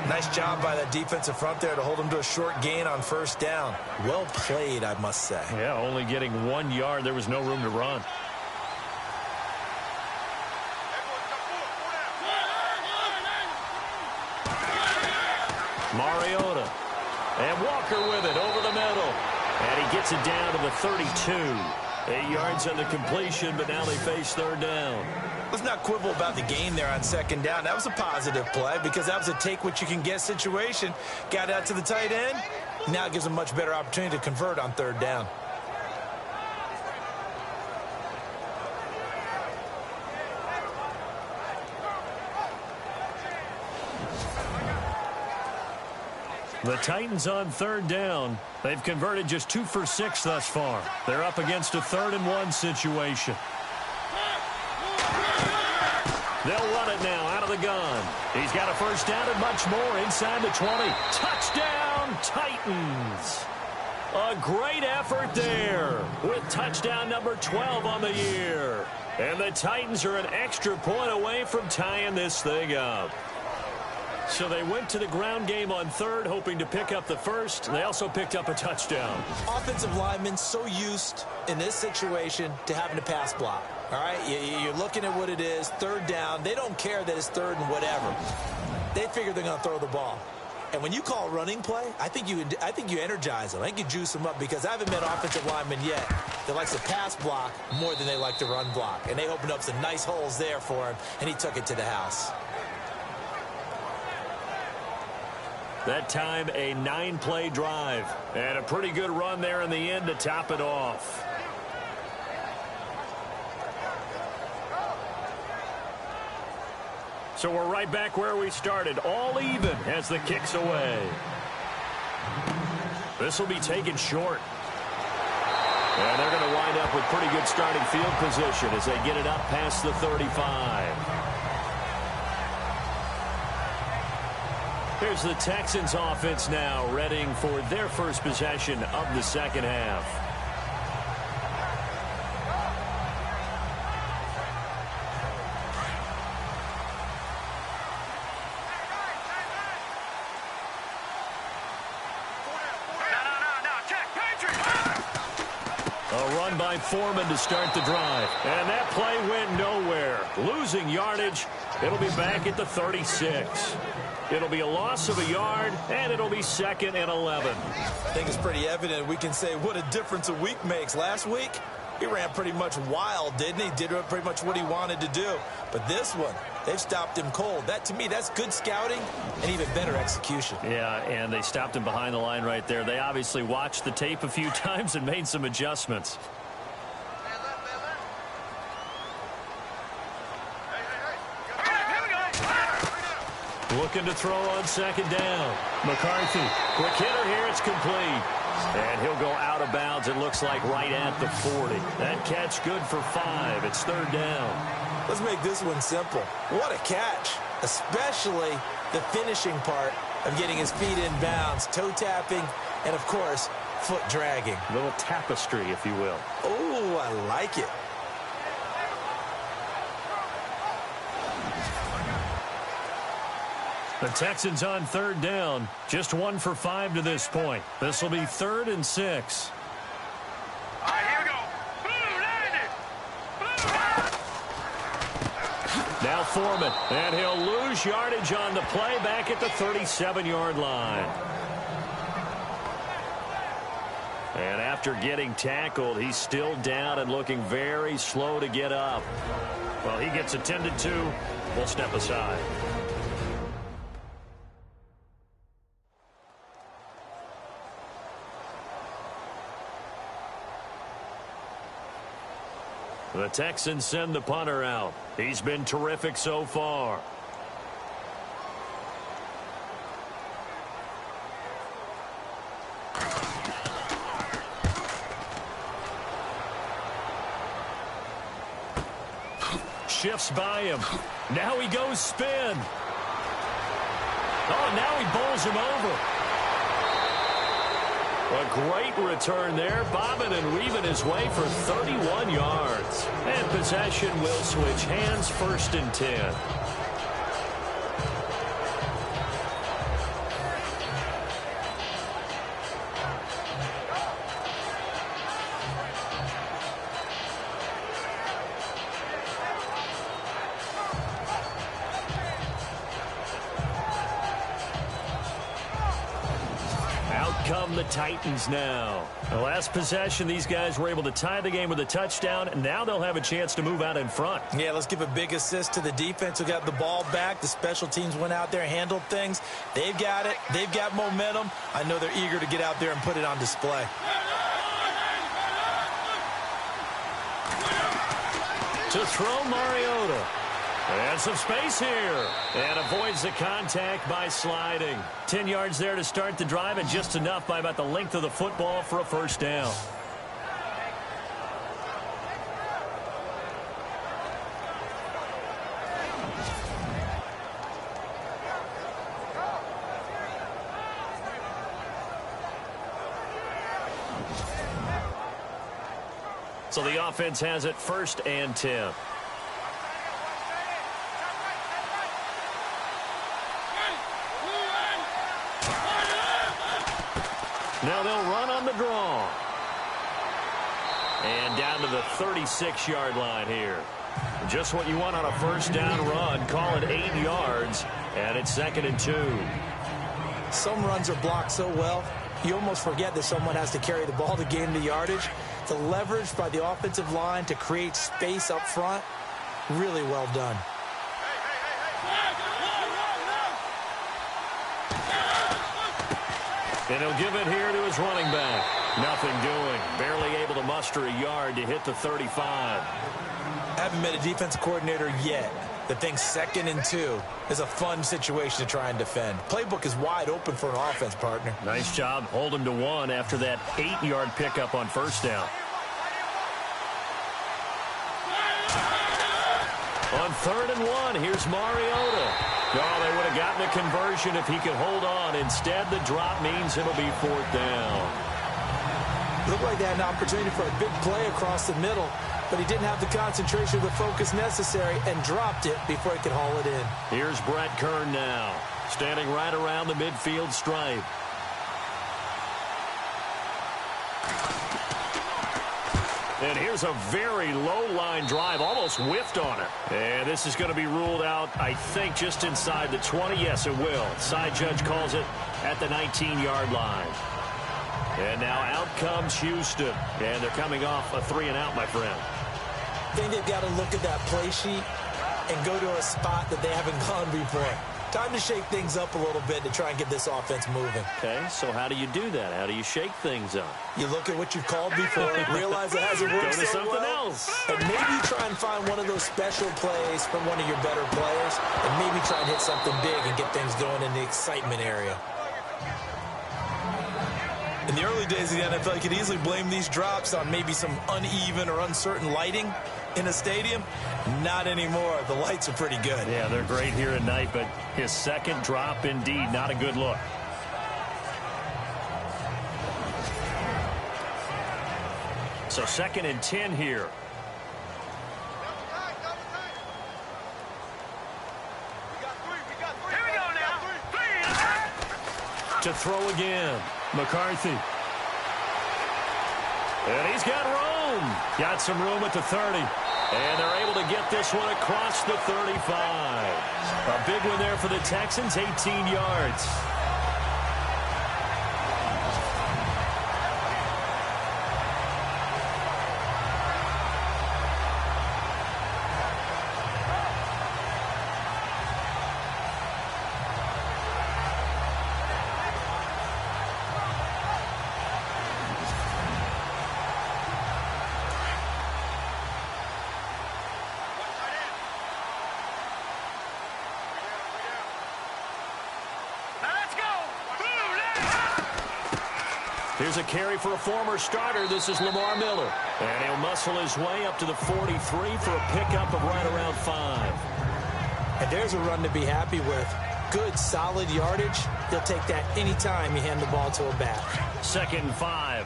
Nice job by that defensive front there to hold him to a short gain on first down. Well played, I must say. Yeah, only getting 1 yard. There was no room to run. Mariota. And Walker with it over the middle. And he gets it down to the 32. 8 yards on the completion, but now they face third down. Let's not quibble about the gain there on second down. That was a positive play because that was a take-what-you-can-get situation. Got out to the tight end. Now it gives them a much better opportunity to convert on third down. The Titans on third down. They've converted just 2 for 6 thus far. They're up against a 3rd and 1 situation. They'll run it now out of the gun. He's got a first down and much more inside the 20. Touchdown, Titans. A great effort there with touchdown number 12 on the year. And the Titans are an extra point away from tying this thing up. So they went to the ground game on third, hoping to pick up the first. They also picked up a touchdown. Offensive linemen so used in this situation to having to pass block. All right, you're looking at what it is, third down. They don't care that it's third and whatever. They figure they're going to throw the ball. And when you call running play, I think you energize them. I think you juice them up because I haven't met offensive linemen yet that likes to pass block more than they like to run block. And they opened up some nice holes there for him, and he took it to the house. That time, a 9-play drive. And a pretty good run there in the end to top it off. So we're right back where we started. All even as the kick's away. This will be taken short. And they're going to wind up with pretty good starting field position as they get it up past the 35. Here's the Texans offense now, readying for their first possession of the second half. A run by Foreman to start the drive. And that play went nowhere. Losing yardage. It'll be back at the 36. It'll be a loss of a yard, and it'll be 2nd and 11. I think it's pretty evident. We can say what a difference a week makes. Last week, he ran pretty much wild, didn't he? Did pretty much what he wanted to do. But this one, they've stopped him cold. That, to me, that's good scouting and even better execution. Yeah, and they stopped him behind the line right there. They obviously watched the tape a few times and made some adjustments. Looking to throw on 2nd down. McCarthy, quick hitter here, it's complete. And he'll go out of bounds, it looks like right at the 40. That catch good for 5. It's 3rd down. Let's make this one simple. What a catch, especially the finishing part of getting his feet in bounds, toe tapping, and, of course, foot dragging. A little tapestry, if you will. Oh, I like it. The Texans on 3rd down. Just 1 for 5 to this point. This will be 3rd and 6. All right, here we go. Now Foreman, and he'll lose yardage on the play back at the 37-yard line. And after getting tackled, he's still down and looking very slow to get up. Well, he gets attended to. We'll step aside. The Texans send the punter out. He's been terrific so far. Shifts by him. Now he goes spin. Oh, now he bowls him over. A great return there, bobbing and weaving his way for 31 yards. And possession will switch hands, 1st and 10. Come the Titans now. The last possession, these guys were able to tie the game with a touchdown, and now they'll have a chance to move out in front. Yeah, let's give a big assist to the defense who got the ball back. The special teams went out there, handled things. They've got it. They've got momentum. I know they're eager to get out there and put it on display. To throw Mariota. And some space here. And avoids the contact by sliding. 10 yards there to start the drive, and just enough by about the length of the football for a 1st down. So the offense has it 1st and 10. Now they'll run on the draw. And down to the 36-yard line here. Just what you want on a 1st down run. Call it 8 yards. And it's 2nd and 2. Some runs are blocked so well, you almost forget that someone has to carry the ball to gain the yardage. The leverage by the offensive line to create space up front, really well done. And he'll give it here to his running back. Nothing doing. Barely able to muster a yard to hit the 35. Haven't met a defensive coordinator yet that thinks 2nd and 2 is a fun situation to try and defend. Playbook is wide open for an offense, partner. Nice job. Hold him to 1 after that 8-yard pickup on 1st down. On 3rd and 1, here's Mariota. Oh, they would have gotten a conversion if he could hold on. Instead, the drop means it'll be 4th down. Looked like they had an opportunity for a big play across the middle, but he didn't have the concentration or the focus necessary and dropped it before he could haul it in. Here's Brett Kern now, standing right around the midfield stripe. And here's a very low-line drive, almost whiffed on it. And this is going to be ruled out, I think, just inside the 20. Yes, it will. Side judge calls it at the 19-yard line. And now out comes Houston. And they're coming off a 3-and-out, my friend. I think they've got to look at that play sheet and go to a spot that they haven't gone before. Time to shake things up a little bit to try and get this offense moving. Okay, so how do you do that? How do you shake things up? You look at what you've called before, realize it hasn't worked Go to so something well, else. and maybe try and find one of those special plays from one of your better players, and maybe try and hit something big and get things going in the excitement area. In the early days of the NFL, you could easily blame these drops on maybe some uneven or uncertain lighting in a stadium. Not anymore. The lights are pretty good. Yeah, they're great here at night, but his second drop, indeed, not a good look. So 2nd and 10 here. Here we go now. To throw again. McCarthy. And he's got room. Got some room at the 30. And they're able to get this one across the 35. A big one there for the Texans, 18 yards. Here's a carry for a former starter. This is Lamar Miller. And he'll muscle his way up to the 43 for a pickup of right around 5. And there's a run to be happy with. Good, solid yardage. He'll take that anytime you hand the ball to a back. 2nd and 5.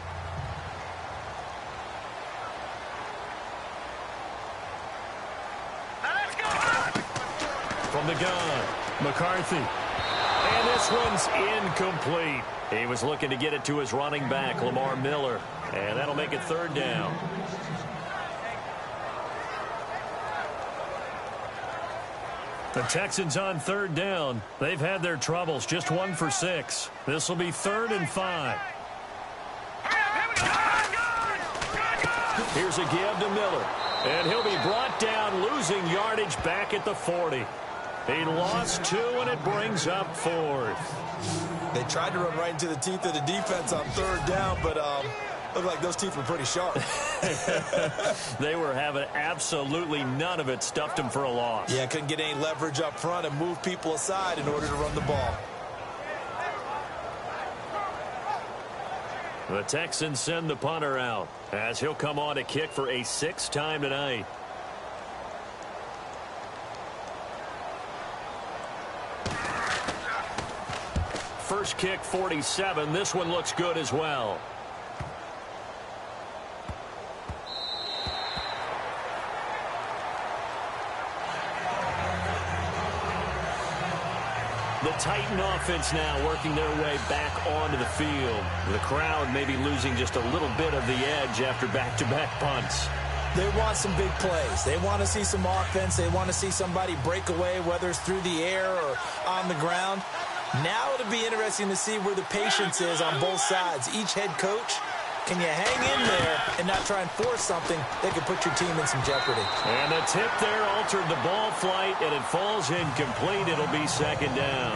Let's go. From the gun, McCarthy. And this one's incomplete. He was looking to get it to his running back, Lamar Miller. And that'll make it 3rd down. The Texans on 3rd down. They've had their troubles, just 1 for 6. This will be 3rd and 5. Here's a give to Miller. And he'll be brought down, losing yardage back at the 40. He lost 2, and it brings up 4th. They tried to run right into the teeth of the defense on 3rd down, but looked like those teeth were pretty sharp. They were having absolutely none of it. Stuffed him for a loss. Yeah, couldn't get any leverage up front and move people aside in order to run the ball. The Texans send the punter out as he'll come on to kick for a 6th time tonight. First kick, 47. This one looks good as well. The Titan offense now working their way back onto the field. The crowd maybe losing just a little bit of the edge after back-to-back punts. They want some big plays. They want to see some offense. They want to see somebody break away, whether it's through the air or on the ground. Now it'll be interesting to see where the patience is on both sides. Each head coach, can you hang in there and not try and force something that could put your team in some jeopardy? And the tip there altered the ball flight, and it falls incomplete. It'll be 2nd down.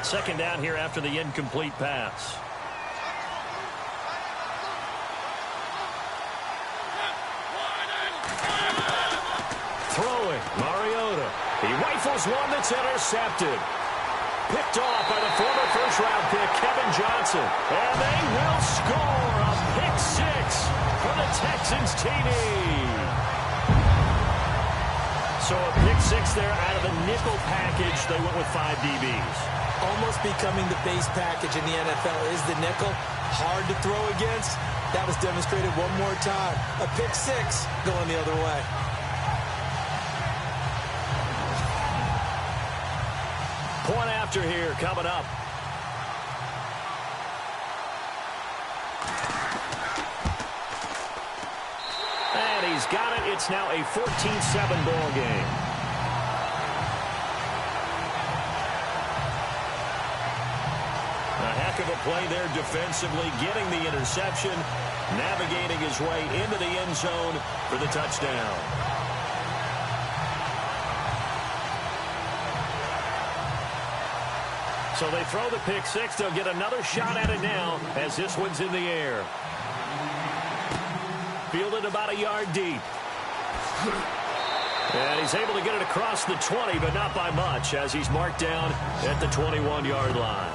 Second down here after the incomplete pass. Throwing, Mariota. He rifles one that's intercepted. Picked off by the former first-round pick, Kevin Johnson. And they will score a pick 6 for the Texans TD. So a pick 6 there out of the nickel package. They went with 5 DBs. Almost becoming the base package in the NFL is the nickel. Hard to throw against. That was demonstrated one more time. A pick 6 going the other way. Point after here coming up. it's now a 14-7 ball game. A heck of a play there defensively, getting the interception, navigating his way into the end zone for the touchdown. So they throw the pick six. They'll get another shot at it now as this one's in the air. Fielded about a yard deep. And he's able to get it across the 20, but not by much, as he's marked down at the 21-yard line.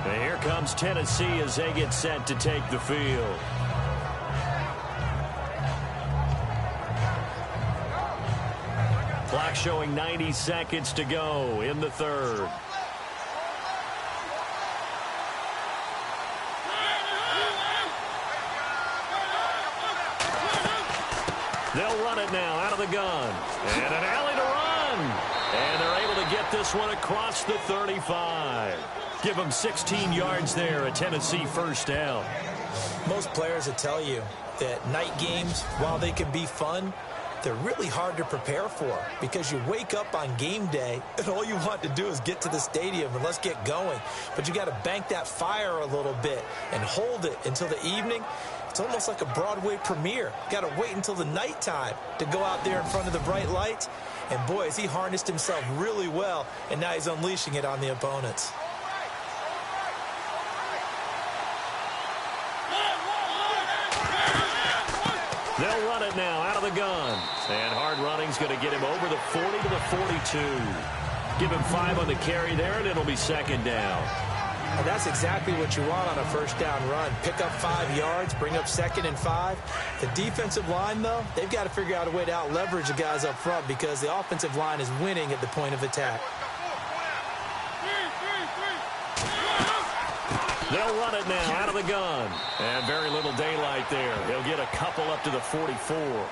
And here comes Tennessee as they get set to take the field. Clock showing 90 seconds to go in the third. They'll run it now out of the gun. And an alley to run. And they're able to get this one across the 35. Give them 16 yards there, a Tennessee first down. Most players will tell you that night games, while they can be fun, they're really hard to prepare for because you wake up on game day and all you want to do is get to the stadium and let's get going. But you got to bank that fire a little bit and hold it until the evening. It's almost like a Broadway premiere. You got to wait until the nighttime to go out there in front of the bright lights. And boy, has he harnessed himself really well, and now he's unleashing it on the opponents. They'll run it now out of the gun. And hard running's going to get him over the 40 to the 42. Give him 5 on the carry there, and it'll be second down. And that's exactly what you want on a first down run. Pick up 5 yards, bring up 2nd and 5. The defensive line, though, they've got to figure out a way to out-leverage the guys up front because the offensive line is winning at the point of attack. They'll run it now out of the gun. And very little daylight there. He'll get a couple up to the 44.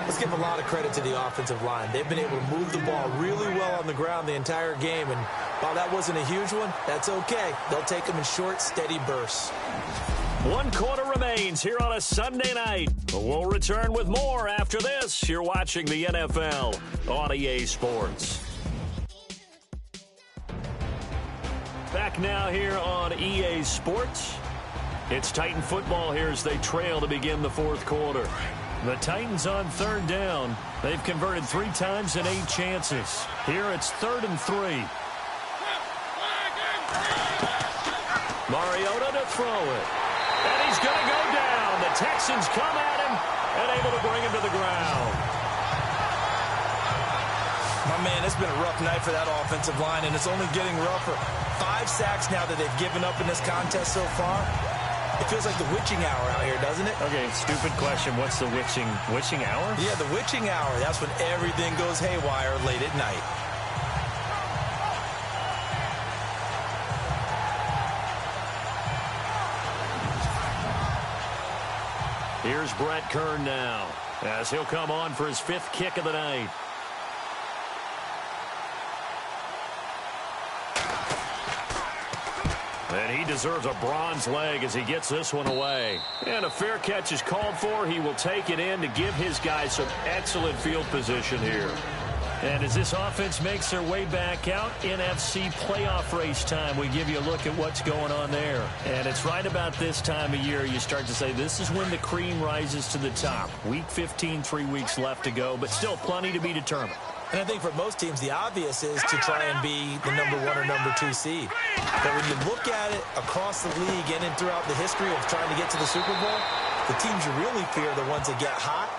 Let's give a lot of credit to the offensive line. They've been able to move the ball really well on the ground the entire game. And while that wasn't a huge one, that's okay. They'll take them in short, steady bursts. 1 quarter remains here on a Sunday night. We'll return with more after this. You're watching the NFL on EA Sports. Back now here on EA Sports. It's Titan football here as they trail to begin the fourth quarter. The Titans on third down. They've converted 3 times in 8 chances. Here it's 3rd and 3. Mariota to throw it. And he's going to go down. The Texans come at him and able to bring him to the ground. My man, it's been a rough night for that offensive line, and it's only getting rougher. 5 sacks now that they've given up in this contest so far. It feels like the witching hour out here, doesn't it? Okay, stupid question. What's the witching hour? Yeah, the witching hour. That's when everything goes haywire late at night. Here's Brett Kern now as he'll come on for his 5th kick of the night. And he deserves a bronze leg as he gets this one away. And a fair catch is called for. He will take it in to give his guys some excellent field position here. And as this offense makes their way back out, NFC playoff race time, we give you a look at what's going on there. And it's right about this time of year you start to say this is when the cream rises to the top. Week 15, 3 weeks left to go, but still plenty to be determined. And I think for most teams, the obvious is to try and be the number 1 or number 2 seed. But when you look at it across the league and throughout the history of trying to get to the Super Bowl, the teams you really fear are the ones that get hot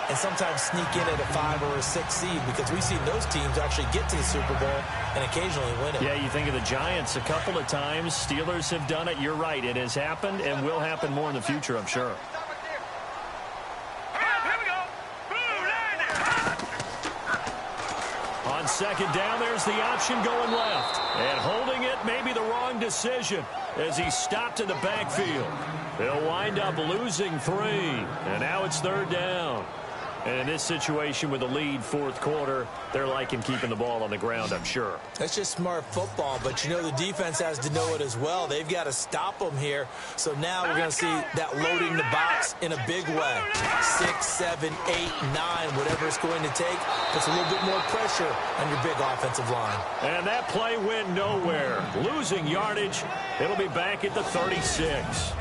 and sometimes sneak in at a 5 or a 6 seed, because we've seen those teams actually get to the Super Bowl and occasionally win it. Yeah, you think of the Giants a couple of times. Steelers have done it. You're right. It has happened and will happen more in the future, I'm sure. On second down, there's the option going left. And holding it may be the wrong decision as he stopped in the backfield. They'll wind up losing 3. And now it's 3rd down. And in this situation with a lead fourth quarter, they're liking keeping the ball on the ground, I'm sure. That's just smart football, but you know the defense has to know it as well. They've got to stop them here. So now we're going to see that loading the box in a big way. 6, 7, 8, 9, whatever it's going to take, puts a little bit more pressure on your big offensive line. And that play went nowhere. Losing yardage, it'll be back at the 36.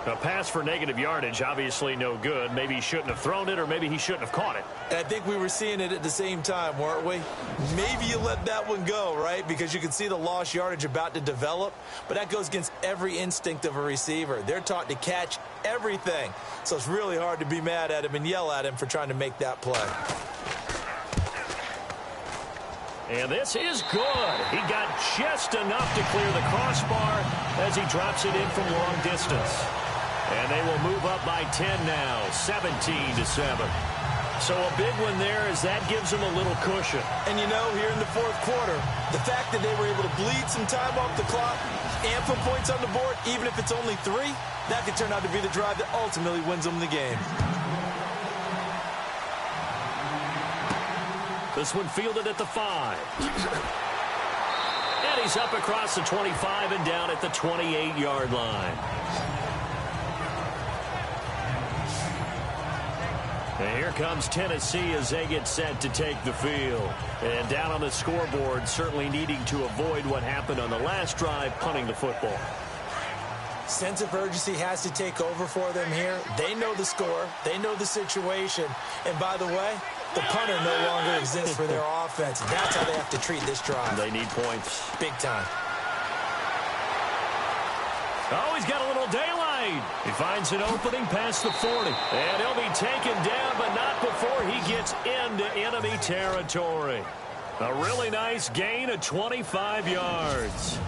A pass for negative yardage, obviously no good. Maybe he shouldn't have thrown it, or maybe he shouldn't have caught it. And I think we were seeing it at the same time, weren't we? Maybe you let that one go, right? Because you can see the lost yardage about to develop. But that goes against every instinct of a receiver. They're taught to catch everything. So it's really hard to be mad at him and yell at him for trying to make that play. And this is good. He got just enough to clear the crossbar as he drops it in from long distance. And they will move up by 10 now, 17-7. So a big one there as that gives them a little cushion. And you know, here in the fourth quarter, the fact that they were able to bleed some time off the clock and put points on the board, even if it's only 3, that could turn out to be the drive that ultimately wins them the game. This one fielded at the 5. And he's up across the 25 and down at the 28-yard line. And here comes Tennessee as they get set to take the field. And down on the scoreboard, certainly needing to avoid what happened on the last drive, punting the football. Sense of urgency has to take over for them here. They know the score. They know the situation. And by the way, the punter no longer exists for their offense. That's how they have to treat this drive. They need points. Big time. Oh, he's got a little daylight. He finds an opening past the 40. And he'll be taken down, but not before he gets into enemy territory. A really nice gain of 25 yards.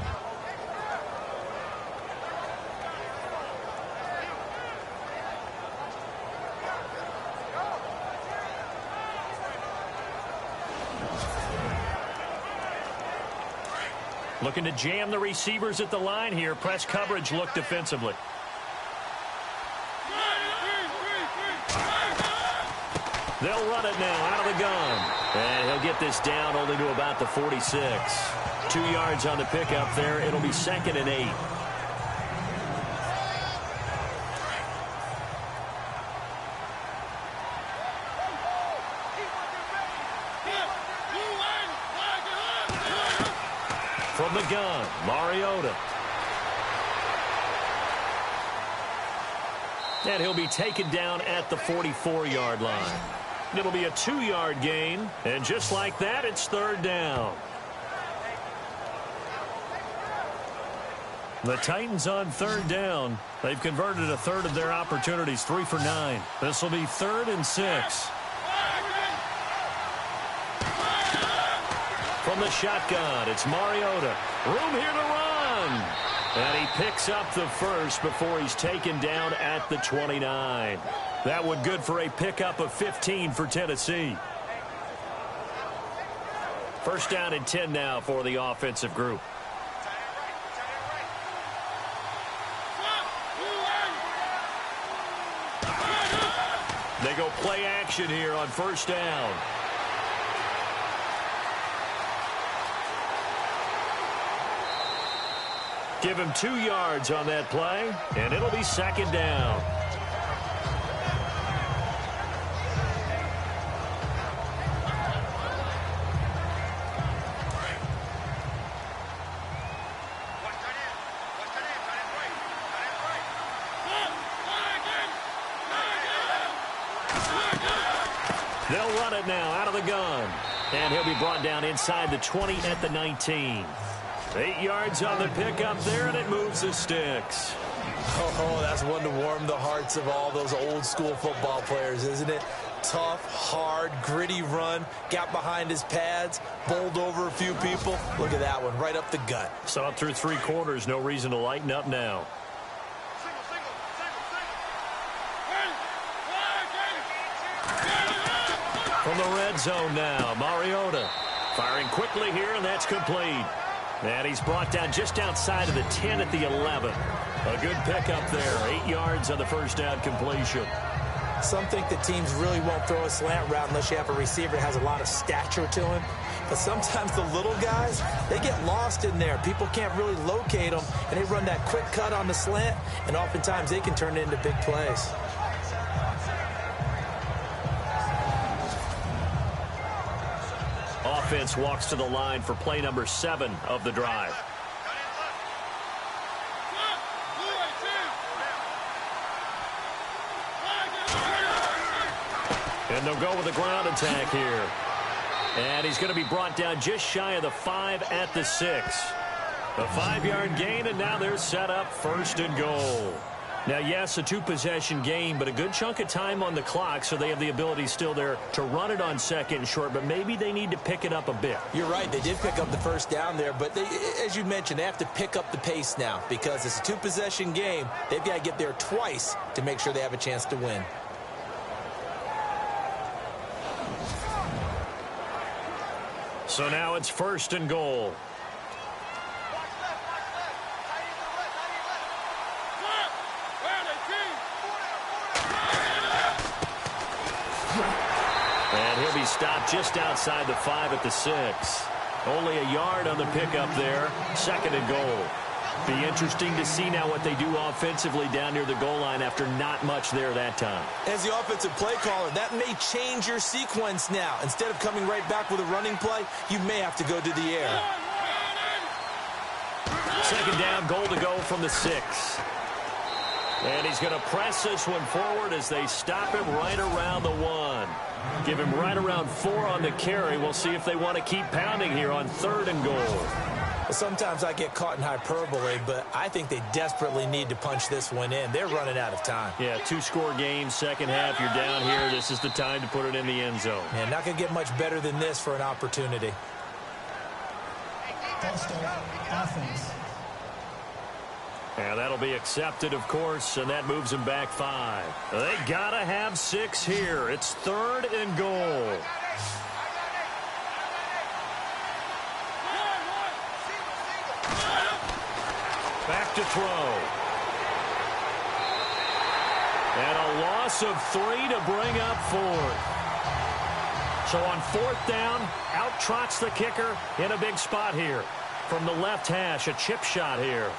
Looking to jam the receivers at the line here. Press coverage look defensively. They'll run it now out of the gun. And he'll get this down only to about the 46. 2 yards on the pickup there. It'll be 2nd and 8. From the gun, Mariota. And he'll be taken down at the 44-yard line. It'll be a 2-yard gain, and just like that, it's 3rd down. The Titans on 3rd down. They've converted a third of their opportunities, 3 for 9. This will be 3rd and 6. From the shotgun, it's Mariota. Room here to run. And he picks up the first before he's taken down at the 29. That one good for a pickup of 15 for Tennessee. 1st down and 10 now for the offensive group. They go play action here on 1st down. Give him 2 yards on that play, and it'll be 2nd down. They'll run it now out of the gun. And he'll be brought down inside the 20 at the 19. 8 yards on the pickup there, and it moves the sticks. Oh, that's one to warm the hearts of all those old school football players, isn't it? Tough, hard, gritty run. Got behind his pads, bowled over a few people. Look at that one, right up the gut. Saw it through 3 quarters. No reason to lighten up now. From the red zone now, Mariota firing quickly here, and that's complete. And he's brought down just outside of the 10 at the 11. A good pickup there. 8 yards on the 1st down completion. Some think that teams really won't throw a slant route unless you have a receiver that has a lot of stature to him. But sometimes the little guys, they get lost in there. People can't really locate them, and they run that quick cut on the slant, and oftentimes they can turn it into big plays. Offense walks to the line for play number 7 of the drive. And they'll go with a ground attack here. And he's going to be brought down just shy of the 5 at the 6. A 5-yard gain, and now they're set up 1st and goal. Now, yes, a 2-possession game, but a good chunk of time on the clock, so they have the ability still there to run it on 2nd and short, but maybe they need to pick it up a bit. You're right. They did pick up the 1st down there, but as you mentioned, they have to pick up the pace now because it's a 2-possession game. They've got to get there twice to make sure they have a chance to win. So now it's 1st and goal. And he'll be stopped just outside the 5 at the 6. Only a yard on the pickup there. 2nd and goal. Be interesting to see now what they do offensively down near the goal line after not much there that time. As the offensive play caller, that may change your sequence now. Instead of coming right back with a running play, you may have to go to the air. 2nd down, goal to go from the 6. And he's going to press this one forward as they stop him right around the 1. Give him right around 4 on the carry. We'll see if they want to keep pounding here on 3rd and goal. Sometimes I get caught in hyperbole, but I think they desperately need to punch this one in. They're running out of time. Yeah, 2-score game, 2nd half, you're down here. This is the time to put it in the end zone. Man, not going to get much better than this for an opportunity. False start, offense. And that'll be accepted, of course, and that moves them back 5. They got to have 6 here. It's 3rd and goal. Back to throw. And a loss of 3 to bring up 4th. So on 4th down, out trots the kicker in a big spot here. From the left hash, a chip shot here.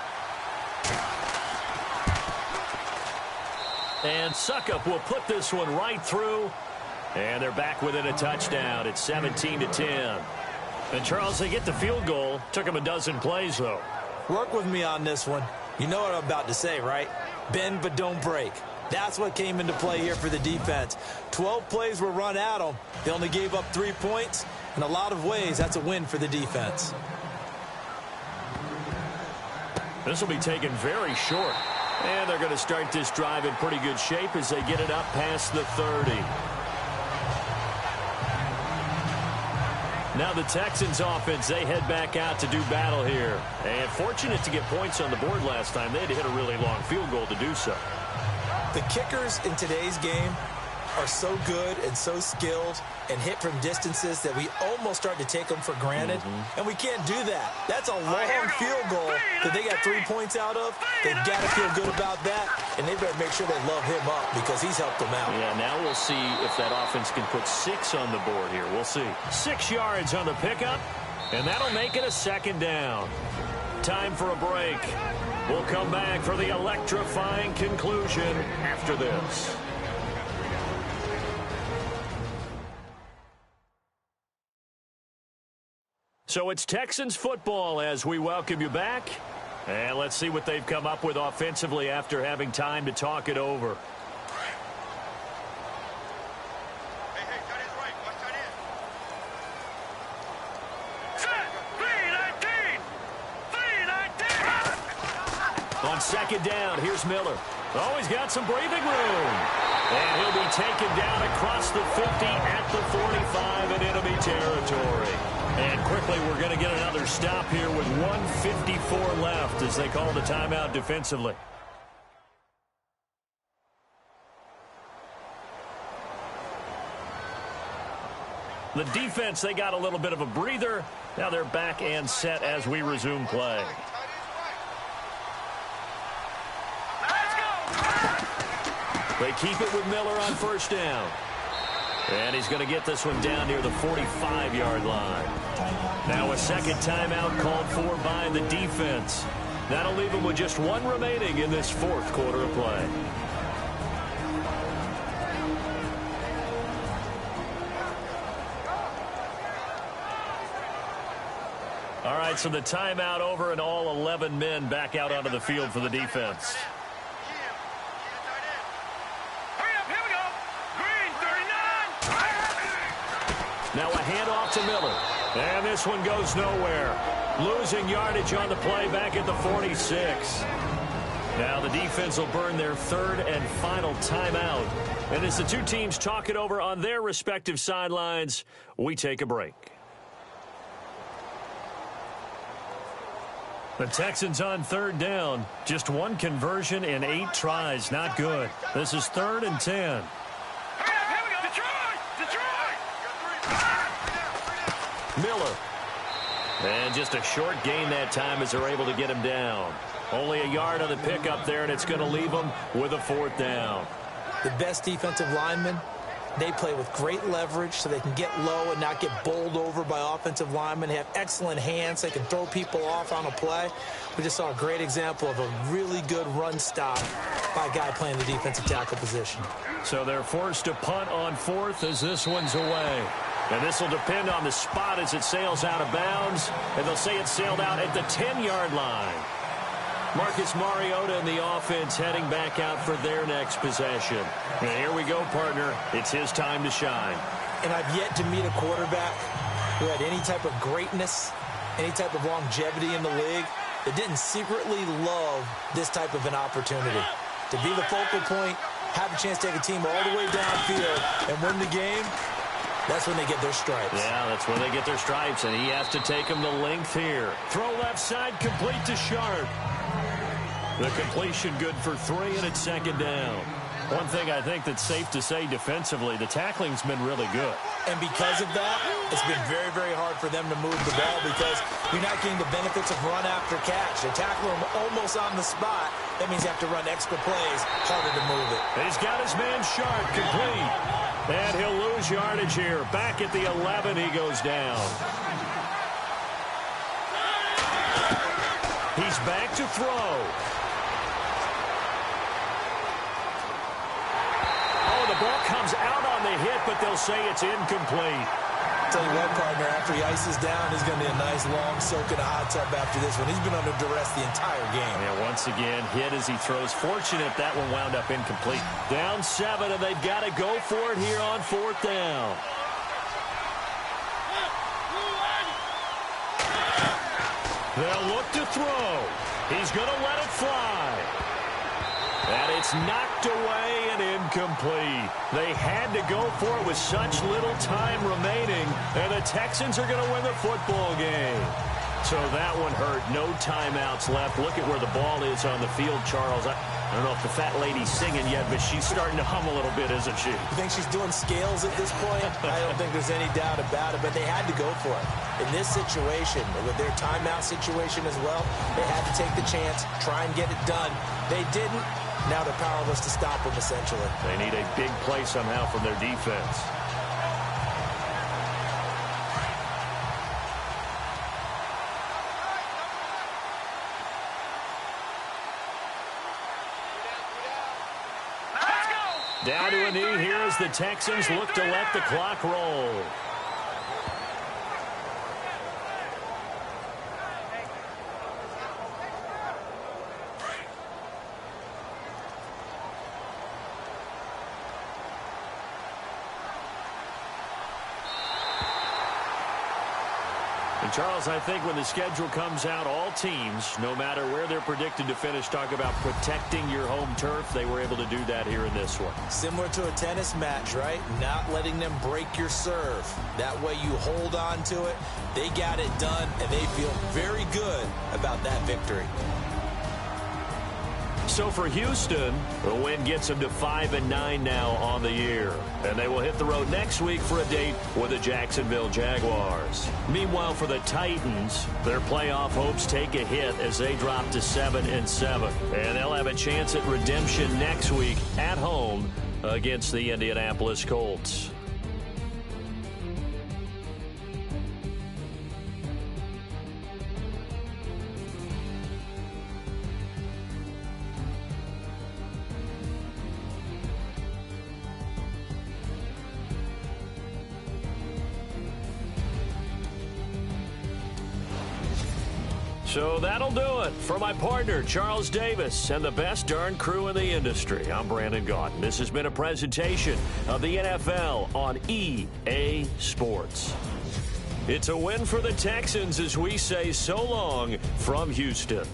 And Suckup will put this one right through. And they're back within a touchdown. It's 17-10. And Charles, they get the field goal. Took them a dozen plays, though. Work with me on this one. You know what I'm about to say, right? Bend but don't break. That's what came into play here for the defense. 12 plays were run at them. They only gave up 3 points. In a lot of ways, that's a win for the defense. This will be taken very short. And they're going to start this drive in pretty good shape as they get it up past the 30. Now the Texans offense, they head back out to do battle here. And fortunate to get points on the board last time. They had to hit a really long field goal to do so. The kickers in today's game are so good and so skilled and hit from distances that we almost start to take them for granted. And we can't do that. That's a long field goal that they got 3 points out of. They've got to feel good about that, and they better make sure they love him up because he's helped them out. Yeah, now we'll see if that offense can put 6 on the board here. We'll see. 6 yards on the pickup, and that'll make it a 2nd down. Time for a break. We'll come back for the electrifying conclusion after this. So it's Texans football as we welcome you back. And let's see what they've come up with offensively after having time to talk it over. Hey, tight end's right. Watch tight end. On 2nd down, here's Miller. Oh, he's got some breathing room. And he'll be taken down across the 50 at the 45 in enemy territory. And quickly, we're going to get another stop here with 1:54 left as they call the timeout defensively. The defense, they got a little bit of a breather. Now they're back and set as we resume play. They keep it with Miller on first down. And he's going to get this one down near the 45-yard line. Now a second timeout called for by the defense. That'll leave him with just one remaining in this fourth quarter of play. All right, so the timeout over and all 11 men back out onto the field for the defense. Now a handoff to Miller. And this one goes nowhere. Losing yardage on the play back at the 46. Now the defense will burn their third and final timeout. And as the two teams talk it over on their respective sidelines, we take a break. The Texans on third down. Just one conversion in 8 tries. Not good. This is 3rd and 10. Miller. And just a short gain that time as they're able to get him down. Only a yard on the pickup there, and it's going to leave them with a 4th down. The best defensive linemen, they play with great leverage so they can get low and not get bowled over by offensive linemen. They have excellent hands. They can throw people off on a play. We just saw a great example of a really good run stop by a guy playing the defensive tackle position. So they're forced to punt on 4th as this one's away. And this will depend on the spot as it sails out of bounds. And they'll say it sailed out at the 10-yard line. Marcus Mariota and the offense heading back out for their next possession. And here we go, partner. It's his time to shine. And I've yet to meet a quarterback who had any type of greatness, any type of longevity in the league that didn't secretly love this type of an opportunity. To be the focal point, have a chance to take a team all the way downfield and win the game. That's when they get their stripes. Yeah, that's when they get their stripes, and he has to take them the length here. Throw left side, complete to Sharp. The completion good for 3, and it's 2nd down. One thing I think that's safe to say defensively, the tackling's been really good. And because of that, it's been very, very hard for them to move the ball because you're not getting the benefits of run after catch. They tackle him almost on the spot. That means you have to run extra plays, harder to move it. He's got his man Sharp complete. And he'll lose yardage here. Back at the 11, he goes down. He's back to throw. Oh, the ball comes out on the hit, but they'll say it's incomplete. Tell you what, partner, after he ices down, he's going to be a nice long soak in a hot tub after this one. He's been under duress the entire game. And once again, hit as he throws. Fortunate that one wound up incomplete. Down 7, and they've got to go for it here on 4th down. They'll look to throw. He's going to let it fly. And it's knocked away and incomplete. They had to go for it with such little time remaining, and the Texans are going to win the football game. So that one hurt. No timeouts left. Look at where the ball is on the field, Charles. I don't know if the fat lady's singing yet, but she's starting to hum a little bit, isn't she? You think she's doing scales at this point? I don't think there's any doubt about it, but they had to go for it. In this situation, with their timeout situation as well, they had to take the chance, try and get it done. They didn't. Now they're powerless to stop them, essentially. They need a big play somehow from their defense. Down to a knee here as the Texans look to let the clock roll. And Charles, I think when the schedule comes out, all teams, no matter where they're predicted to finish, talk about protecting your home turf. They were able to do that here in this one. Similar to a tennis match, right? Not letting them break your serve. That way you hold on to it. They got it done, and they feel very good about that victory. So for Houston, the win gets them to 5-9 now on the year. And they will hit the road next week for a date with the Jacksonville Jaguars. Meanwhile, for the Titans, their playoff hopes take a hit as they drop to 7-7. And they'll have a chance at redemption next week at home against the Indianapolis Colts. So that'll do it. For my partner, Charles Davis, and the best darn crew in the industry, I'm Brandon Gaudin. This has been a presentation of the NFL on EA Sports. It's a win for the Texans as we say so long from Houston.